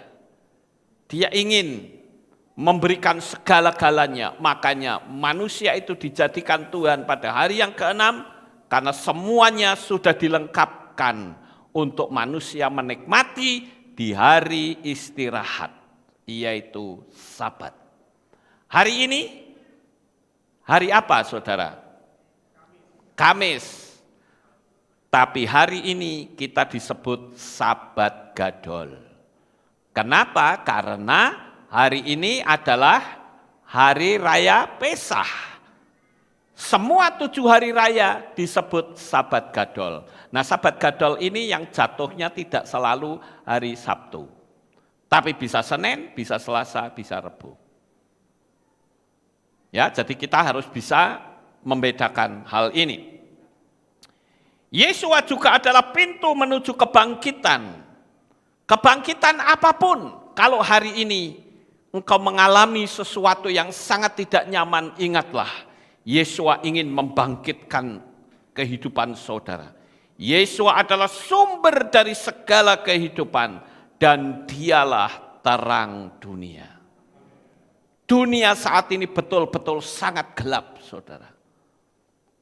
dia ingin memberikan segala-galanya. Makanya manusia itu dijadikan Tuhan pada hari yang ke-6, karena semuanya sudah dilengkapkan untuk manusia menikmati di hari istirahat, yaitu Sabat. Hari ini, hari apa saudara? Kamis. Tapi hari ini kita disebut Sabat Gadol. Kenapa? Karena hari ini adalah hari raya Peskah. Semua 7 hari raya disebut Sabat Gadol. Nah, Sabat Gadol ini yang jatuhnya tidak selalu hari Sabtu. Tapi bisa Senin, bisa Selasa, bisa Rabu. Ya, jadi kita harus bisa membedakan hal ini. Yesua juga adalah pintu menuju kebangkitan. Kebangkitan apapun, kalau hari ini engkau mengalami sesuatu yang sangat tidak nyaman, ingatlah, Yesua ingin membangkitkan kehidupan saudara. Yesua adalah sumber dari segala kehidupan dan dialah terang dunia. Dunia saat ini betul-betul sangat gelap, saudara.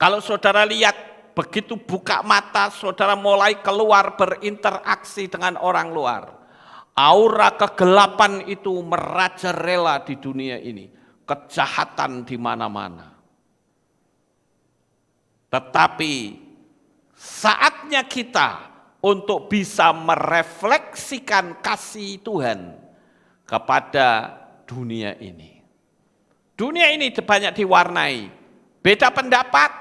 Kalau saudara lihat, begitu buka mata, saudara mulai keluar berinteraksi dengan orang luar. Aura kegelapan itu merajalela di dunia ini. Kejahatan di mana-mana. Tetapi saatnya kita untuk bisa merefleksikan kasih Tuhan kepada dunia ini. Dunia ini banyak diwarnai. Beda pendapat,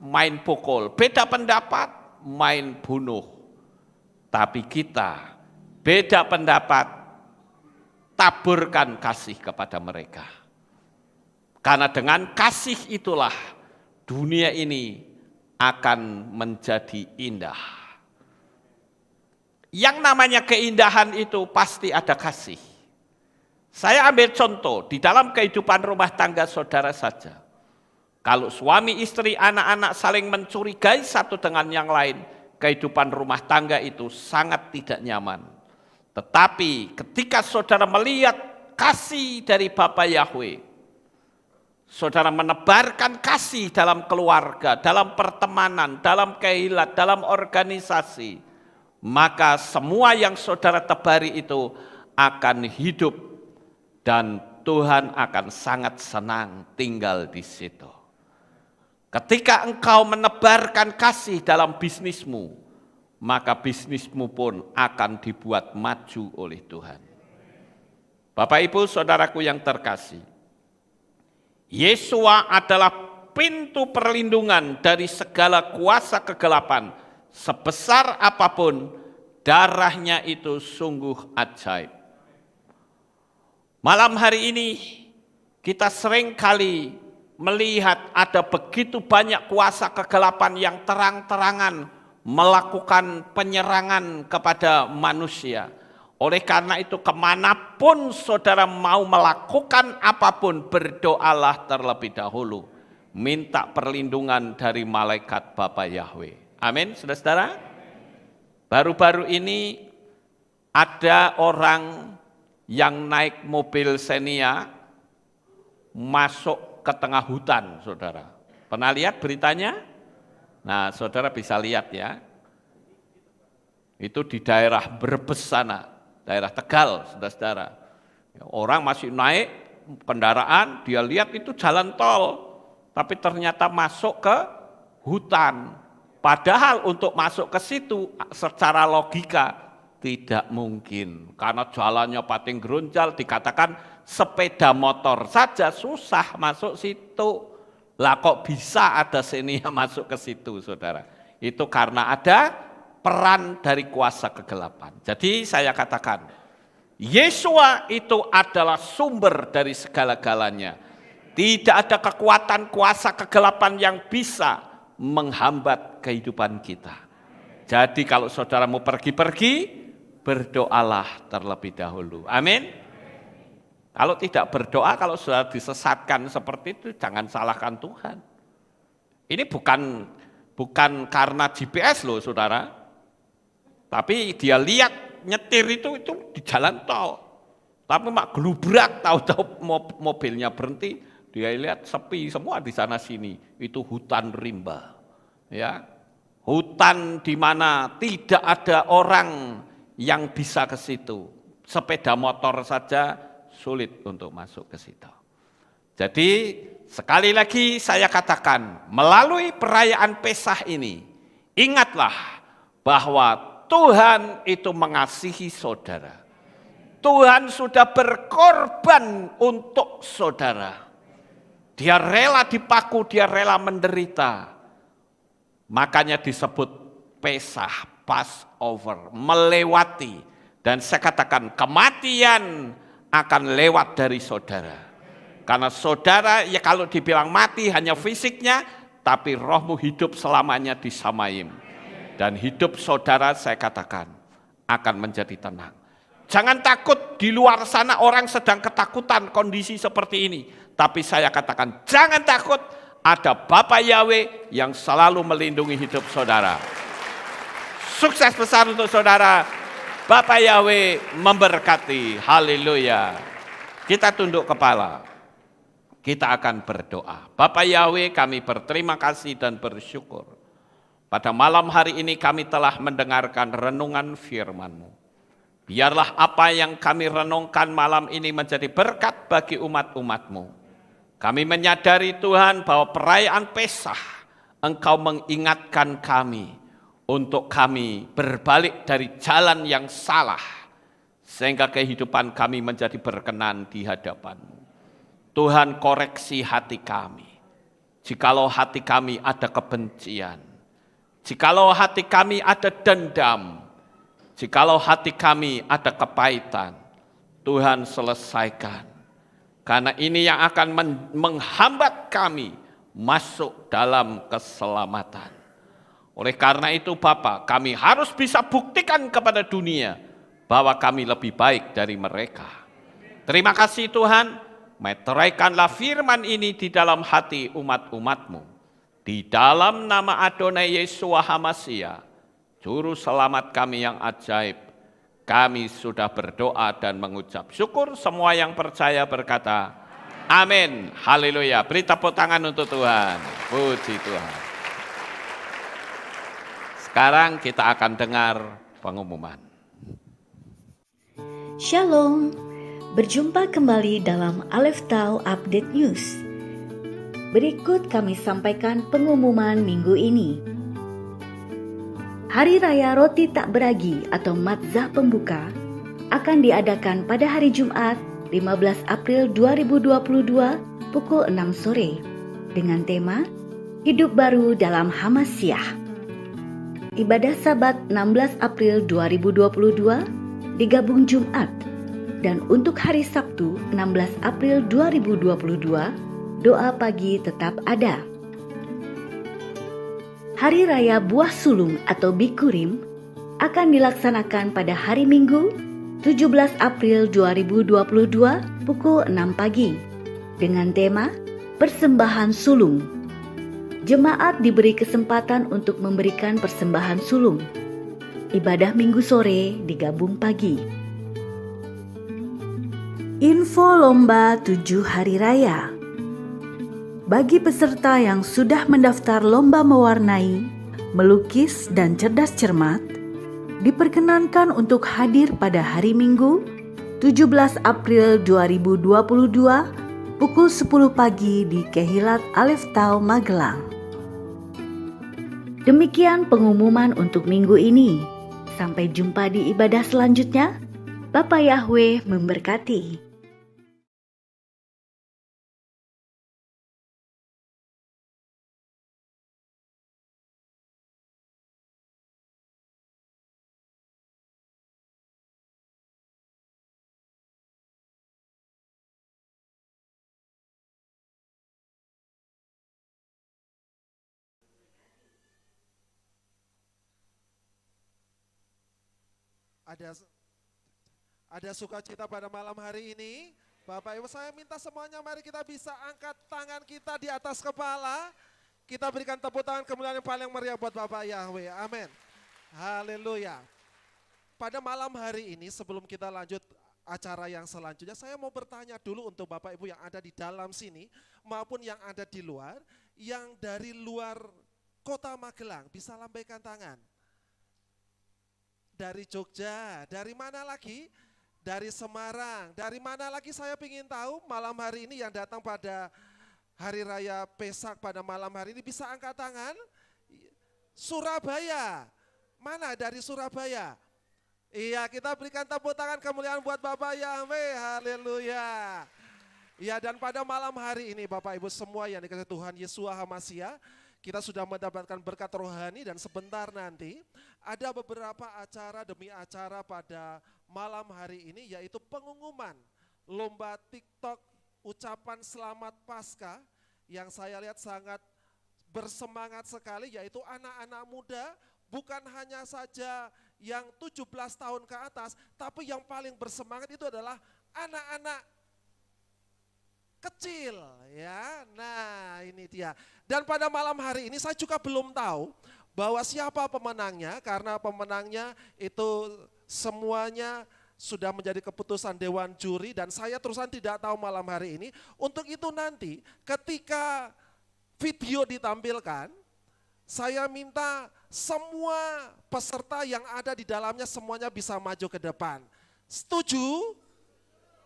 main pukul. Beda pendapat, main bunuh. Tapi kita beda pendapat, taburkan kasih kepada mereka. Karena dengan kasih itulah dunia ini akan menjadi indah. Yang namanya keindahan itu pasti ada kasih. Saya ambil contoh di dalam kehidupan rumah tangga saudara saja. Kalau suami istri anak-anak saling mencurigai satu dengan yang lain, kehidupan rumah tangga itu sangat tidak nyaman. Tetapi ketika saudara melihat kasih dari Bapa Yahweh, saudara menebarkan kasih dalam keluarga, dalam pertemanan, dalam kehilat, dalam organisasi, maka semua yang saudara tebari itu akan hidup dan Tuhan akan sangat senang tinggal di situ. Ketika engkau menebarkan kasih dalam bisnismu, maka bisnismu pun akan dibuat maju oleh Tuhan. Bapak Ibu saudaraku yang terkasih, Yesua adalah pintu perlindungan dari segala kuasa kegelapan. Sebesar apapun, darahnya itu sungguh ajaib. Malam hari ini kita sering kali melihat ada begitu banyak kuasa kegelapan yang terang-terangan melakukan penyerangan kepada manusia. Oleh karena itu kemanapun saudara mau melakukan apapun, berdoalah terlebih dahulu. Minta perlindungan dari malaikat Bapa Yahweh. Amin, saudara-saudara. Baru-baru ini ada orang yang naik mobil Xenia masuk ke tengah hutan, saudara. Pernah lihat beritanya? Nah, saudara bisa lihat ya. Itu di daerah Brebes sana, daerah Tegal, saudara-saudara. Orang masih naik kendaraan, dia lihat itu jalan tol, tapi ternyata masuk ke hutan. Padahal untuk masuk ke situ secara logika tidak mungkin, karena jalannya pating gerunjal, dikatakan sepeda motor saja susah masuk situ. Lah kok bisa ada Xenia masuk ke situ, saudara? Itu karena ada peran dari kuasa kegelapan. Jadi saya katakan, Yesua itu adalah sumber dari segala-galanya. Tidak ada kekuatan kuasa kegelapan yang bisa menghambat kehidupan kita. Jadi kalau saudara mau pergi-pergi, berdoalah terlebih dahulu. Amin. Kalau tidak berdoa, kalau sudah disesatkan seperti itu, jangan salahkan Tuhan. Ini bukan karena GPS loh, saudara. Tapi dia lihat nyetir itu di jalan tol. Tapi mak gelubrak, tahu-tahu mobilnya berhenti, dia lihat sepi semua di sana sini. Itu hutan rimba. Ya. Hutan di mana tidak ada orang yang bisa ke situ. Sepeda motor saja sulit untuk masuk ke situ. Jadi sekali lagi saya katakan, melalui perayaan Peskah ini, ingatlah bahwa Tuhan itu mengasihi saudara. Tuhan sudah berkorban untuk saudara. Dia rela dipaku, dia rela menderita. Makanya disebut Pesah, Passover, melewati. Dan saya katakan kematian akan lewat dari saudara. Karena saudara ya kalau dibilang mati hanya fisiknya, tapi rohmu hidup selamanya di Samayim. Dan hidup saudara saya katakan akan menjadi tenang. Jangan takut, di luar sana orang sedang ketakutan kondisi seperti ini. Tapi saya katakan jangan takut, ada Bapa Yahweh yang selalu melindungi hidup saudara. Sukses besar untuk saudara. Bapa Yahweh memberkati. Haleluya. Kita tunduk kepala. Kita akan berdoa. Bapa Yahweh, kami berterima kasih dan bersyukur. Pada malam hari ini kami telah mendengarkan renungan firman-Mu. Biarlah apa yang kami renungkan malam ini menjadi berkat bagi umat-umat-Mu. Kami menyadari Tuhan bahwa perayaan Pesah Engkau mengingatkan kami untuk kami berbalik dari jalan yang salah, sehingga kehidupan kami menjadi berkenan di hadapan-Mu. Tuhan, koreksi hati kami. Jikalau hati kami ada kebencian, jikalau hati kami ada dendam, jikalau hati kami ada kepahitan, Tuhan selesaikan. Karena ini yang akan menghambat kami masuk dalam keselamatan. Oleh karena itu Bapa, kami harus bisa buktikan kepada dunia bahwa kami lebih baik dari mereka. Terima kasih Tuhan, meteraikanlah firman ini di dalam hati umat-umat-Mu. Di dalam nama Adonai Yeshua HaMashiach, Juru Selamat kami yang ajaib, kami sudah berdoa dan mengucap syukur. Semua yang percaya berkata, amin. Haleluya. Beri tepuk tangan untuk Tuhan. Puji Tuhan. Sekarang kita akan dengar pengumuman. Shalom. Berjumpa kembali dalam Aleph Tau Update News. Berikut kami sampaikan pengumuman minggu ini. Hari Raya Roti Tak Beragi atau Matzah Pembuka akan diadakan pada hari Jumat 15 April 2022 pukul 6 sore dengan tema Hidup Baru dalam Hamasyiah. Ibadah Sabat 16 April 2022 digabung Jumat, dan untuk hari Sabtu 16 April 2022 doa pagi tetap ada. Hari Raya Buah Sulung atau Bikurim akan dilaksanakan pada hari Minggu 17 April 2022 pukul 6 pagi dengan tema Persembahan Sulung. Jemaat diberi kesempatan untuk memberikan persembahan sulung. Ibadah Minggu sore digabung pagi. Info Lomba 7 Hari Raya. Bagi peserta yang sudah mendaftar lomba mewarnai, melukis, dan cerdas cermat, diperkenankan untuk hadir pada hari Minggu 17 April 2022 pukul 10 pagi di Kehilat Aleph Tau Magelang. Demikian pengumuman untuk minggu ini. Sampai jumpa di ibadah selanjutnya. Bapa Yahweh memberkati. Ada sukacita pada malam hari ini. Bapak Ibu, saya minta semuanya mari kita bisa angkat tangan kita di atas kepala. Kita berikan tepuk tangan kemuliaan yang paling meriah buat Bapak Yahweh. Amin. Haleluya. Pada malam hari ini sebelum kita lanjut acara yang selanjutnya, saya mau bertanya dulu untuk Bapak Ibu yang ada di dalam sini maupun yang ada di luar, yang dari luar kota Magelang bisa lambaikan tangan. Dari Jogja, dari mana lagi? Dari Semarang, dari mana lagi saya ingin tahu malam hari ini yang datang pada Hari Raya Pesach pada malam hari ini bisa angkat tangan. Surabaya, mana dari Surabaya? Iya, kita berikan tepuk tangan kemuliaan buat Bapak Yahweh, haleluya. Ya, dan pada malam hari ini Bapak Ibu semua yang dikasihi Tuhan Yesua HaMasiah, kita sudah mendapatkan berkat rohani dan sebentar nanti ada beberapa acara demi acara pada malam hari ini, yaitu pengumuman lomba TikTok ucapan selamat Paskah yang saya lihat sangat bersemangat sekali, yaitu anak-anak muda, bukan hanya saja yang 17 tahun ke atas, tapi yang paling bersemangat itu adalah anak-anak kecil ya. Nah, ini dia. Dan pada malam hari ini saya juga belum tahu bahwa siapa pemenangnya, karena pemenangnya itu semuanya sudah menjadi keputusan dewan juri dan saya terusan tidak tahu malam hari ini. Untuk itu nanti ketika video ditampilkan, saya minta semua peserta yang ada di dalamnya semuanya bisa maju ke depan. Setuju?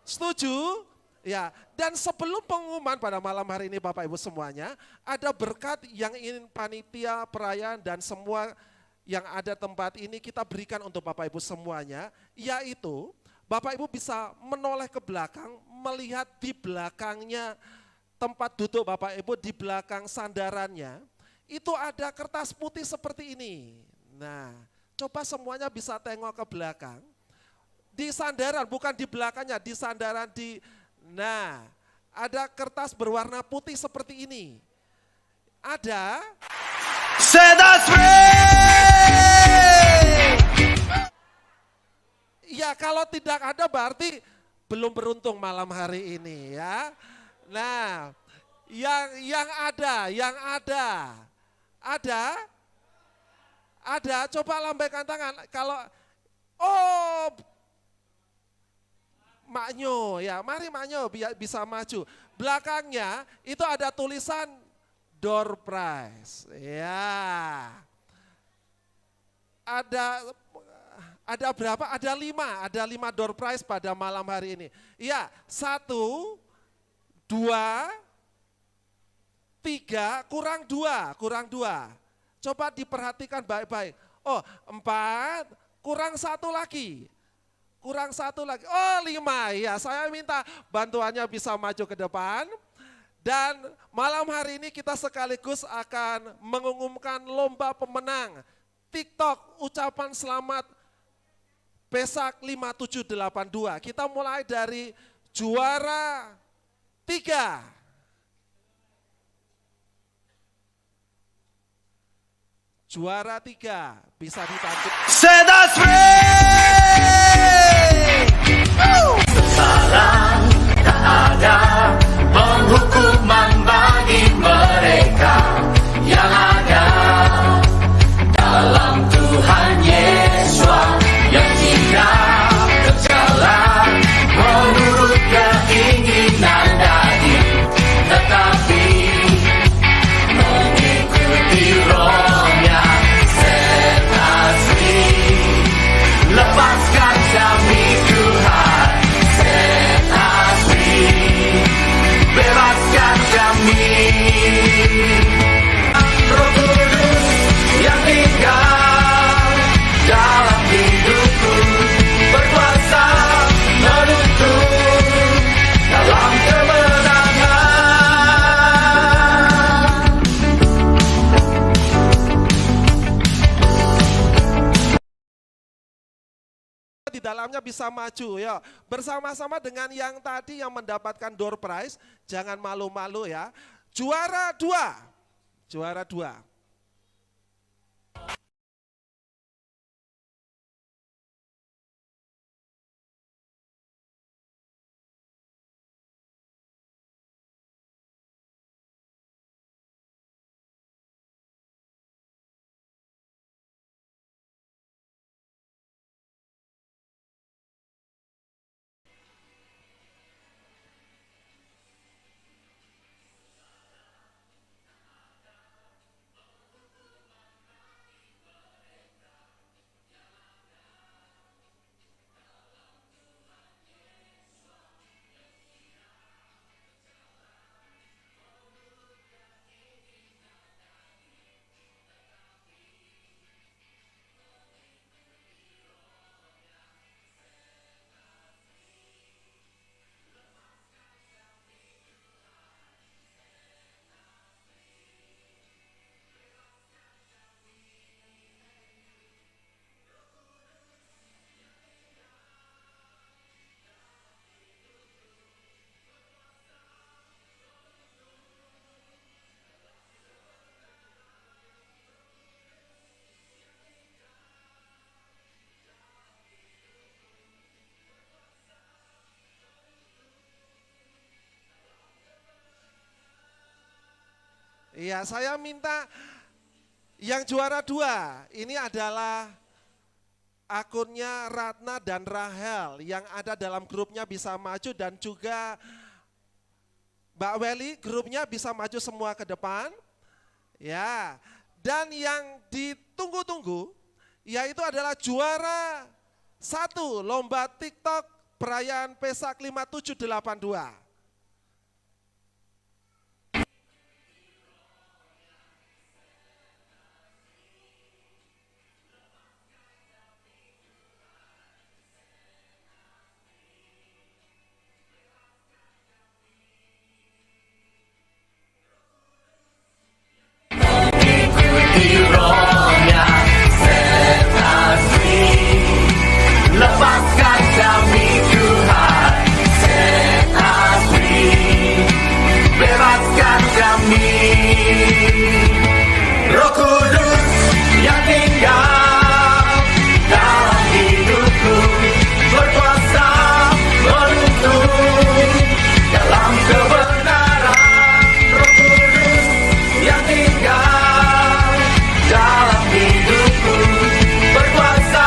Setuju? Ya, dan sebelum pengumuman pada malam hari ini Bapak Ibu semuanya, ada berkat yang ingin panitia perayaan dan semua yang ada tempat ini kita berikan untuk Bapak Ibu semuanya, yaitu Bapak Ibu bisa menoleh ke belakang, melihat di belakangnya tempat duduk Bapak Ibu, di belakang sandarannya, itu ada kertas putih seperti ini. Nah, coba semuanya bisa tengok ke belakang. Di sandaran, bukan di belakangnya, di sandaran nah, ada kertas berwarna putih seperti ini. Ada. Ya, kalau tidak ada berarti belum beruntung malam hari ini ya. Nah, yang ada, coba lambaikan tangan. Kalau Maknyo, ya mari Maknyo bisa maju. Belakangnya itu ada tulisan door prize. Ya. Ada berapa? Ada 5 door prize pada malam hari ini. Ya, 1, 2, 3, kurang 2. Coba diperhatikan baik-baik. Oh, 4, kurang 1 lagi. Kurang 1 lagi, oh 5, ya saya minta bantuannya bisa maju ke depan. Dan malam hari ini kita sekaligus akan mengumumkan lomba pemenang TikTok ucapan selamat Pesak 5782. Kita mulai dari juara 3. Juara 3 bisa ditanti. Sekarang tak ada penghukuman bagi mereka yang ada dalam Tuhan Yesus yang tidak berjalan menurut keinginan daging, tetapi mengikuti Roh-Nya serta asli. Lepaskan kami Tuhan, set us free. Bebaskan kami. Roh Kudus yang tinggal dalam hidupku, berkuasa menuntun dalam kemenangan. Di dalamnya bisa maju ya, bersama-sama dengan yang tadi yang mendapatkan door prize. Jangan malu-malu ya. Juara 2. Iya, saya minta yang juara 2, ini adalah akunnya Ratna dan Rahel yang ada dalam grupnya bisa maju dan juga Mbak Welly grupnya bisa maju semua ke depan. Ya, dan yang ditunggu-tunggu yaitu adalah juara 1 lomba TikTok perayaan Pesak 5782. Rohnya set us free. Lepaskan kami Tuhan, set us free. Bebaskan kami. Roh Kudus yang tinggal dalam hidupku, berkuasa menuntun dalam kebenaran. Roh Kudus yang tinggal dalam hidupku, berkuasa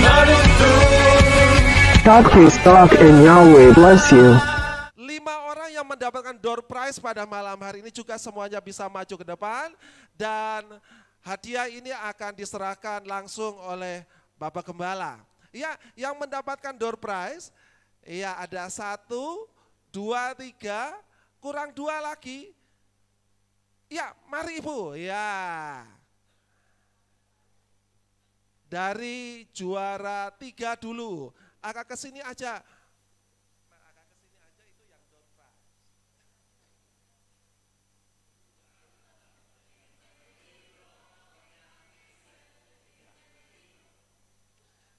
menuntun. God please talk and Yahweh bless you. 5 orang yang mendapatkan door prize pada malam hari ini juga semuanya bisa maju ke depan dan hadiah ini akan diserahkan langsung oleh Bapak Gembala. Ya, yang mendapatkan door prize, ya ada 1, 2, 3, kurang 2 lagi. Ya, mari Ibu. Ya. Dari juara 3 dulu, agak ke sini aja.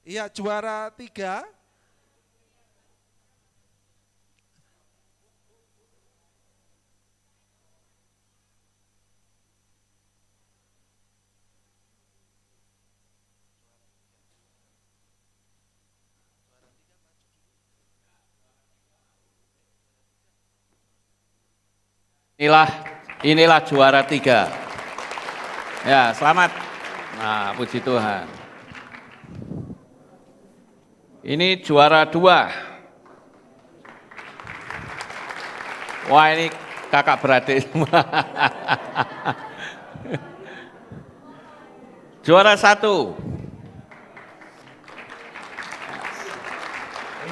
Iya, juara 3. Inilah juara 3. Ya, selamat. Nah, puji Tuhan. Ini juara 2. Wah, ini kakak beradik semua. Juara 1.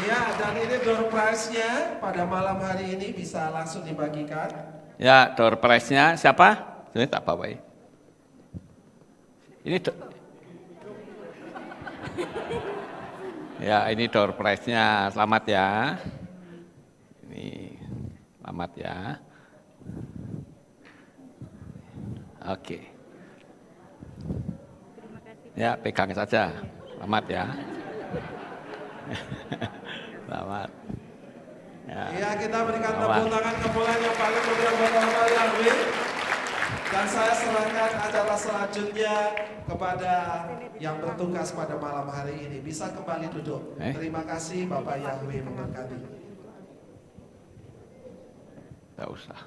Iya, dan ini door prize-nya pada malam hari ini bisa langsung dibagikan. Ya, door prize-nya siapa? Ini tak bawa ya. Ini ya, ini door prize-nya. Selamat ya. Ini selamat ya. Oke. Ya, pegang saja. Selamat ya. Selamat. Ya. Iya, kita berikan tepuk tangan kemuliaan yang paling meriah buat Bapak Yahweh. Dan saya serahkan acara selanjutnya kepada yang bertugas pada malam hari ini. Bisa kembali duduk. Terima kasih Bapak Yahweh memberkati. Tidak usah.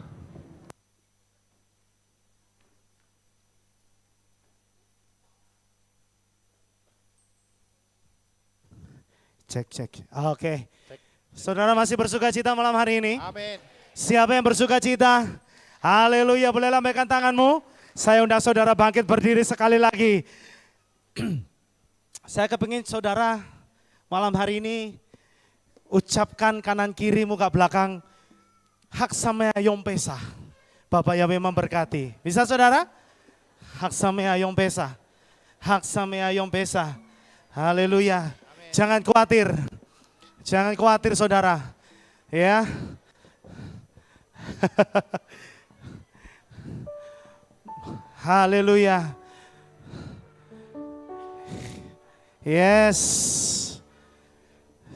Cek. Oke. Saudara masih bersuka cita malam hari ini? Amin. Siapa yang bersuka cita? Haleluya, boleh lambaikan tanganmu. Saya undang saudara bangkit berdiri sekali lagi. Saya kepingin saudara malam hari ini ucapkan kanan kiri muka belakang hak samea yom pesa. Bapak Yahweh memberkati. Bisa saudara? Hak samea yom pesa. Hak samea yom pesa. Haleluya. Jangan khawatir. Jangan khawatir saudara. Ya. Haleluya. Yes.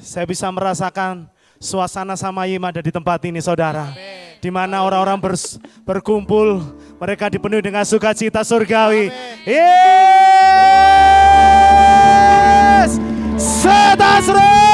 Saya bisa merasakan suasana Samayim ada di tempat ini saudara. Di mana orang-orang berkumpul, mereka dipenuhi dengan sukacita surgawi. Yes. Setasre.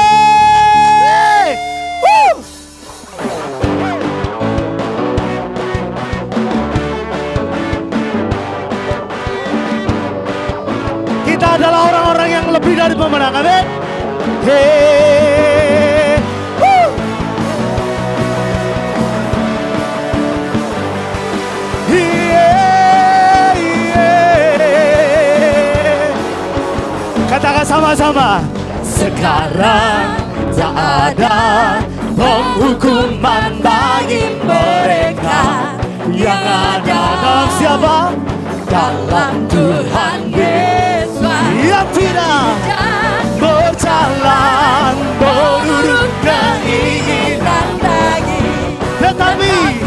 Sama-sama. Sekarang tak ada penghukuman bagi mereka yang ada dalam siapa? Dalam Tuhan Yesus, yang tidak berjalan menurut keinginan daging, tetapi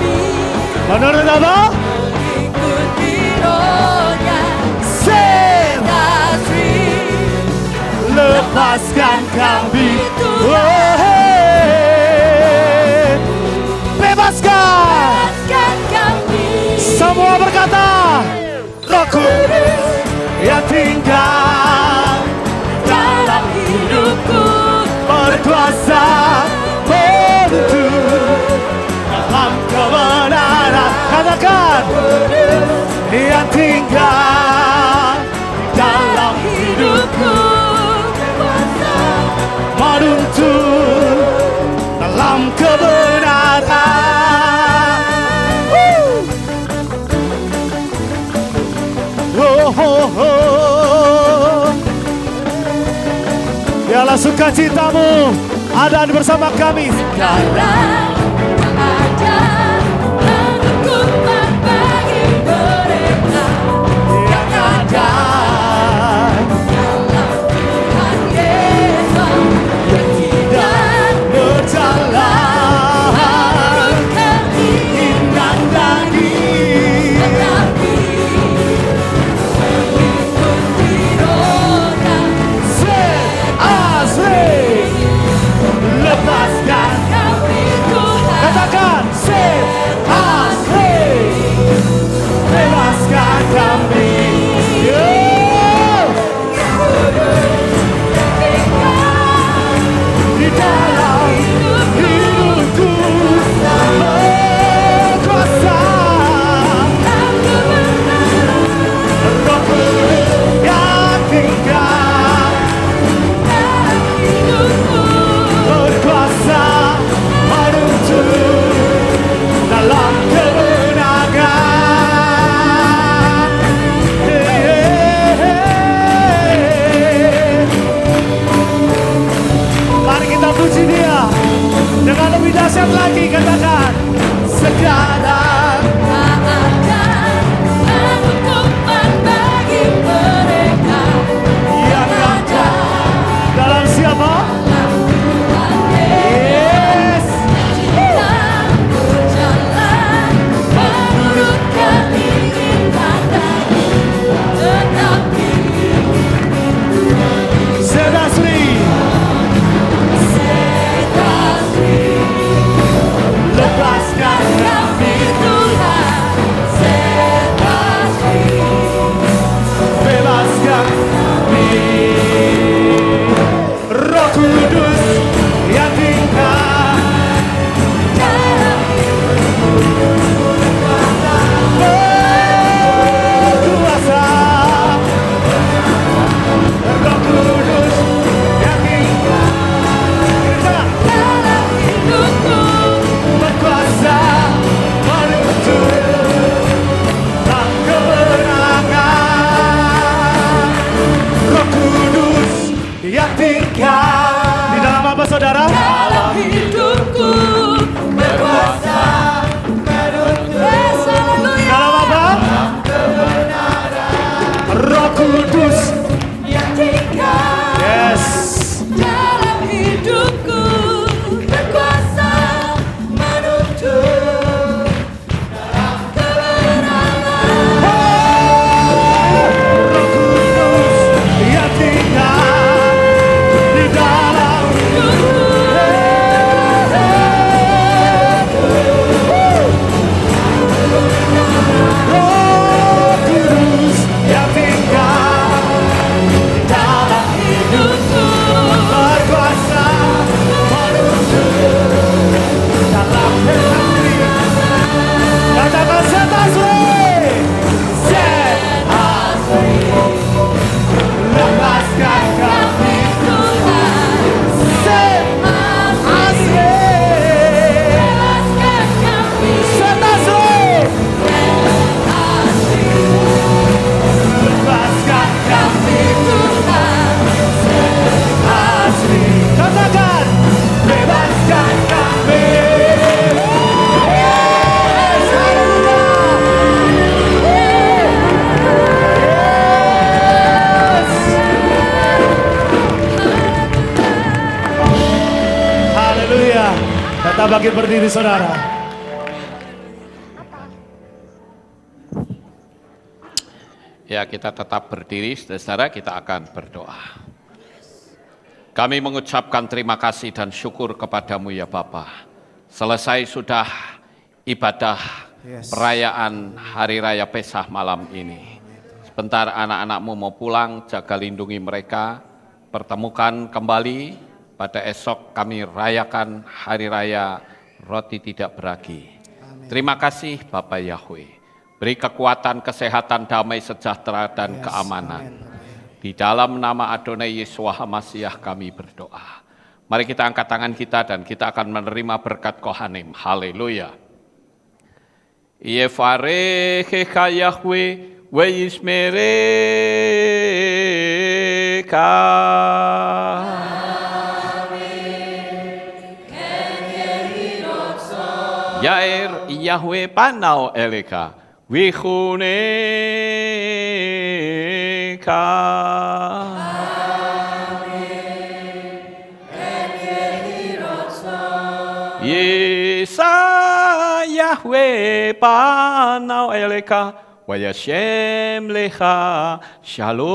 menurut apa? Ikuti rohnya. Lepaskan kami Tuhan, bebaskan kami. Semua berkata, Roh Kudus yang tinggal dalam hidupku, berkuasa menuntun dalam kebenaran. Katakan, yang tinggal dalam hidupku, menuntun dalam kebenaran. Biarlah sukacitamu ada bersama kami. Sekarang ada hukuman bagi mereka yang ada dalam Tuhan Yesus, yang tidak berjalan keinginan daging, tetapi mengikuti rohnya. Asli, lepaskan kami Tuhan. Katakan, asli, bebaskan kami. Di dalam hidupku berkuasa Roh Kudus yang tinggal dalam hidupku, berkuasa menuntun dalam kebenaran. Mari kita puji Dia dengan lebih dahsyat lagi. Katakan, sekarang ada hukuman bagi mereka yang ada dalam siapa? Yes. Tidak berjalan menurut keinginan daging, tetapi sedasri, lepaskan kami Tuhan. Sedasri, bebaskan kami. Roh Kudus yang tinggal dalam berkuasa. Roh Kudus yang tinggal dalam hidupku, berkuasa menuntun dalam kebenaran. Roh Kudus yang tinggal di dalam apa saudara? Dalam hidupku, berkuasa menuntun dalam apa? Roh Kudus yang tinggal, yes, dalam hidupku, berkuasa menuntun dalam kebenaran. Roh Kudus yang tinggal di dalam hidupku, Haleluya. Tetap bangkit berdiri saudara. Ya, kita tetap berdiri, saudara, kita akan berdoa. Kami mengucapkan terima kasih dan syukur kepadamu ya Bapa. Selesai sudah ibadah perayaan Hari Raya Pesah malam ini. Sebentar anak-anakmu mau pulang, jaga lindungi mereka. Pertemukan kembali pada esok kami rayakan Hari Raya Roti Tidak Beragi. Terima kasih Bapak Yahweh. Beri kekuatan, kesehatan, damai, sejahtera, dan keamanan. Di dalam nama Adonai Yeshua HaMashiach kami berdoa. Mari kita angkat tangan kita dan kita akan menerima berkat Kohanim. Haleluya. Yevarechecha Yahweh ve'yishmerecha. Yair Yahweh panau eleka. Vichuneka. Yesa Yahweh panau eleka, vayashem lecha shalom.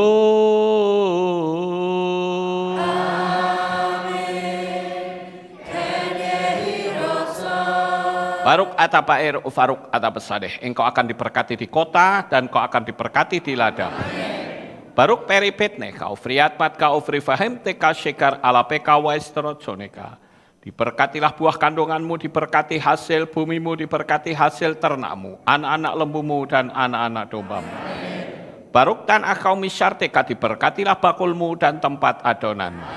Baruk ata Paer ufaruk ata Besadeh. Engkau akan diberkati di kota dan kau akan diberkati di ladang. Baruk peripetne kau friatmat kau frifahem teka shekar ala peka waistroconeka. Diberkatilah buah kandunganmu, diberkati hasil bumimu, diberkati hasil ternakmu, anak-anak lembumu dan anak-anak dombamu. Baruk tan akau misyarteka, diberkatilah bakulmu dan tempat adonanmu.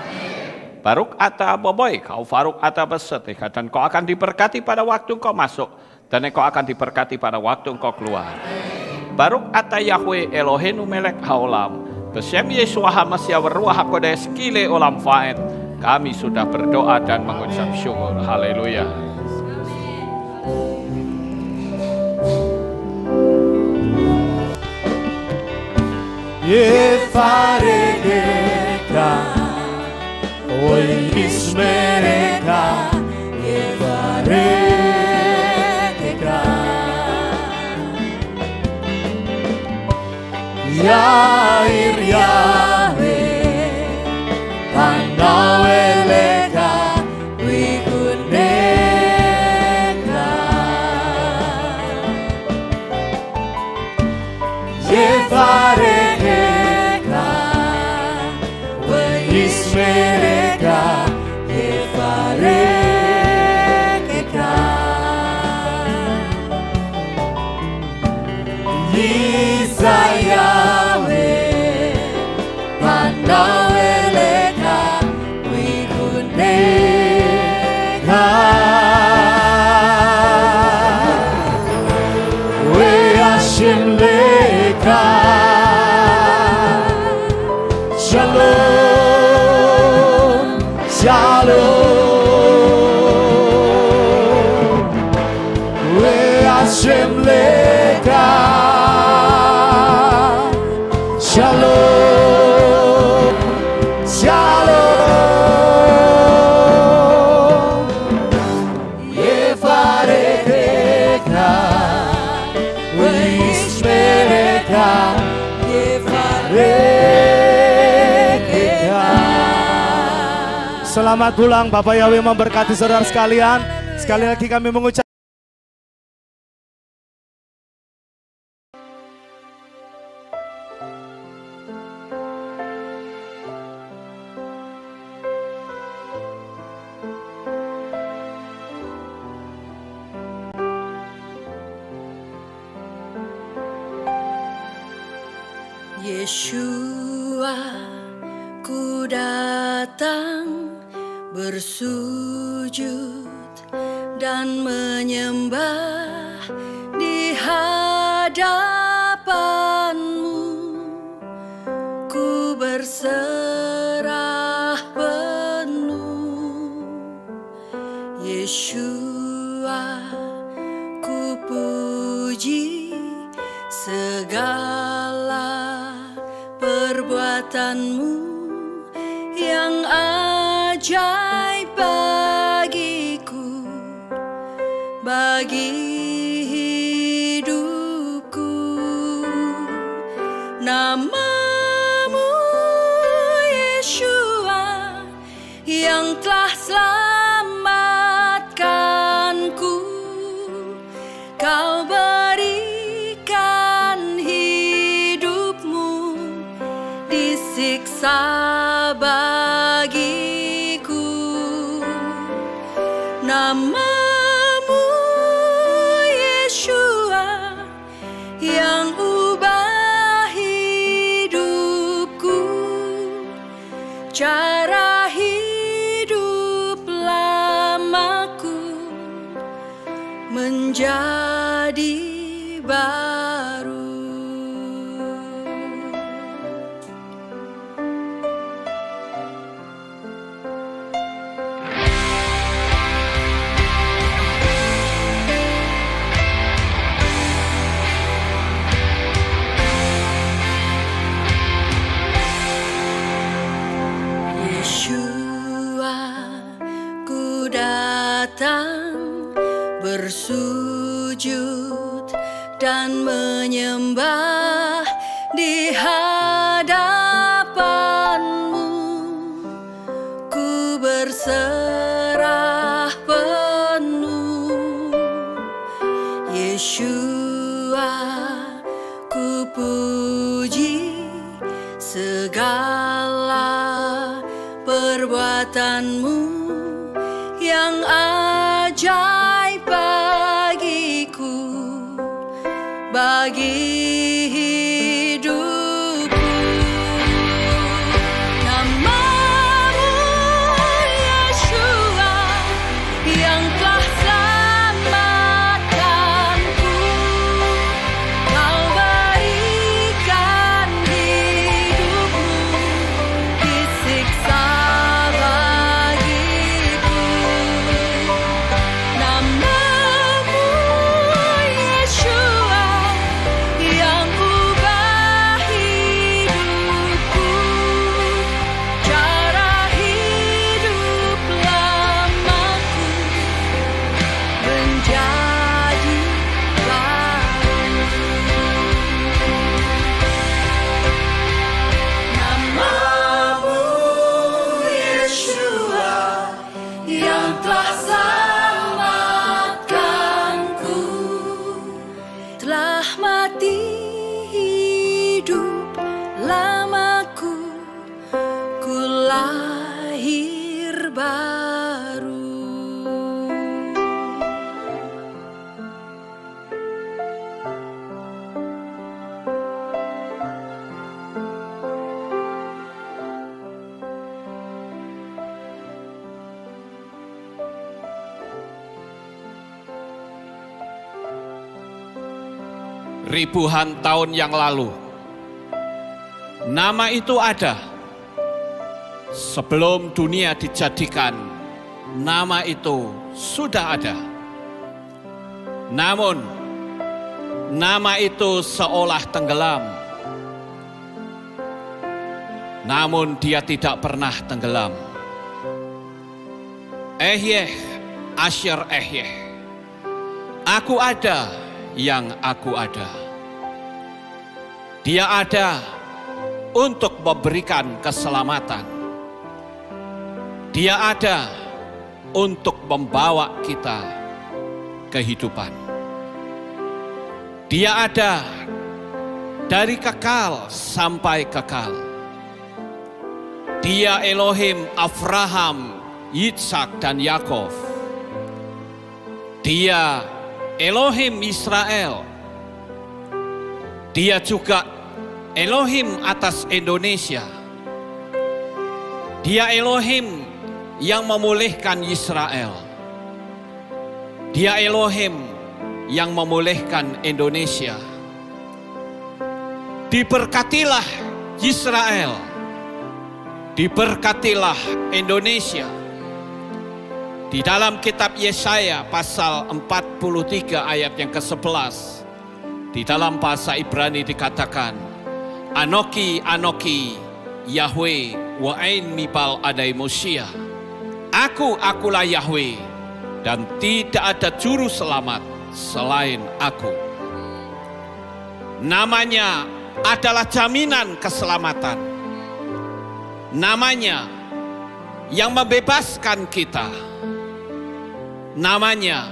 Baruk ata boboy, kau faruk ata beseteka, dan kau akan diberkati pada waktu kau masuk, dan kau akan diberkati pada waktu kau keluar. Baruk ata Yahweh Elohenu melek haolam, besem Yeshua HaMashiach Ruach HaKodesh kile olam faed. Kami sudah berdoa dan mengucap syukur. Haleluya. Yevarechecha ve'yishmerecha. Yevarechecha. Yair Yahweh panau eleka vichuneka. Yevarechecha ve'yishmerecha. Yevarechecha. Yisa Yahweh panau eleka vichuneka. Ve'ashem leka shalom, shalom. Ve'ashem leka shalom, shalom. Yevarechecha ve'yishmerecha. Yevarechecha. Selamat pulang, Bapak Yahweh memberkati saudara sekalian. Sekali lagi kami mengucap Yeshua, ku datang bersujud dan menyembah di hadapan-Mu. Ku berserah penuh. Yeshua, ku puji segala perbuatan-Mu yang ajaib bagiku. bagi hidupku. Namamu Yeshua yang telah selamatkanku. Kau berikan hidupmu disiksa bagiku. Namamu Yeshua yang ubah hidupku. Cara hidup lamaku menjadi baru. Yeshua, ku datang bersujud dan menyembah di hadapan-Mu. Ku berserah penuh. Yeshua, ku puji segala perbuatan-Mu yang ajaib bagiku, bagi hidupku. Namamu Yeshua yang telah selamatkanku. Kau berikan hidupmu disiksa bagiku. Namamu Yeshua yang ubah hidupku. Cara hidup lamaku menjadi baru. Namamu Yeshua yang telah selamatkanku. Telah mati hidup lamaku, ku lahir baru. Ribuan tahun yang lalu, nama itu ada. Sebelum dunia dijadikan, nama itu sudah ada. Namun, nama itu seolah tenggelam. Namun dia tidak pernah tenggelam. Ehyeh, Asher Ehyeh. Aku ada yang aku ada. Dia ada untuk memberikan keselamatan. Dia ada untuk membawa kita kehidupan. Dia ada dari kekal sampai kekal. Dia Elohim Abraham, Yitzhak dan Yakov. Dia Elohim Israel. Dia juga Elohim atas Indonesia. Dia Elohim yang memulihkan Israel. Dia Elohim yang memulihkan Indonesia. Diberkatilah Israel. Diberkatilah Indonesia. Di dalam kitab Yesaya pasal 43 ayat yang ke-11. Di dalam bahasa Ibrani dikatakan, Anoki, Anoki, Yahweh, wa'ain mibal adai Mosia. Akulah Yahweh, dan tidak ada juru selamat selain Aku. Namanya adalah jaminan keselamatan. Namanya yang membebaskan kita. Namanya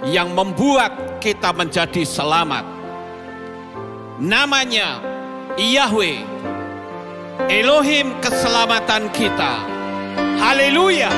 yang membuat kita menjadi selamat. Namanya Yahweh, Elohim keselamatan kita. Haleluya.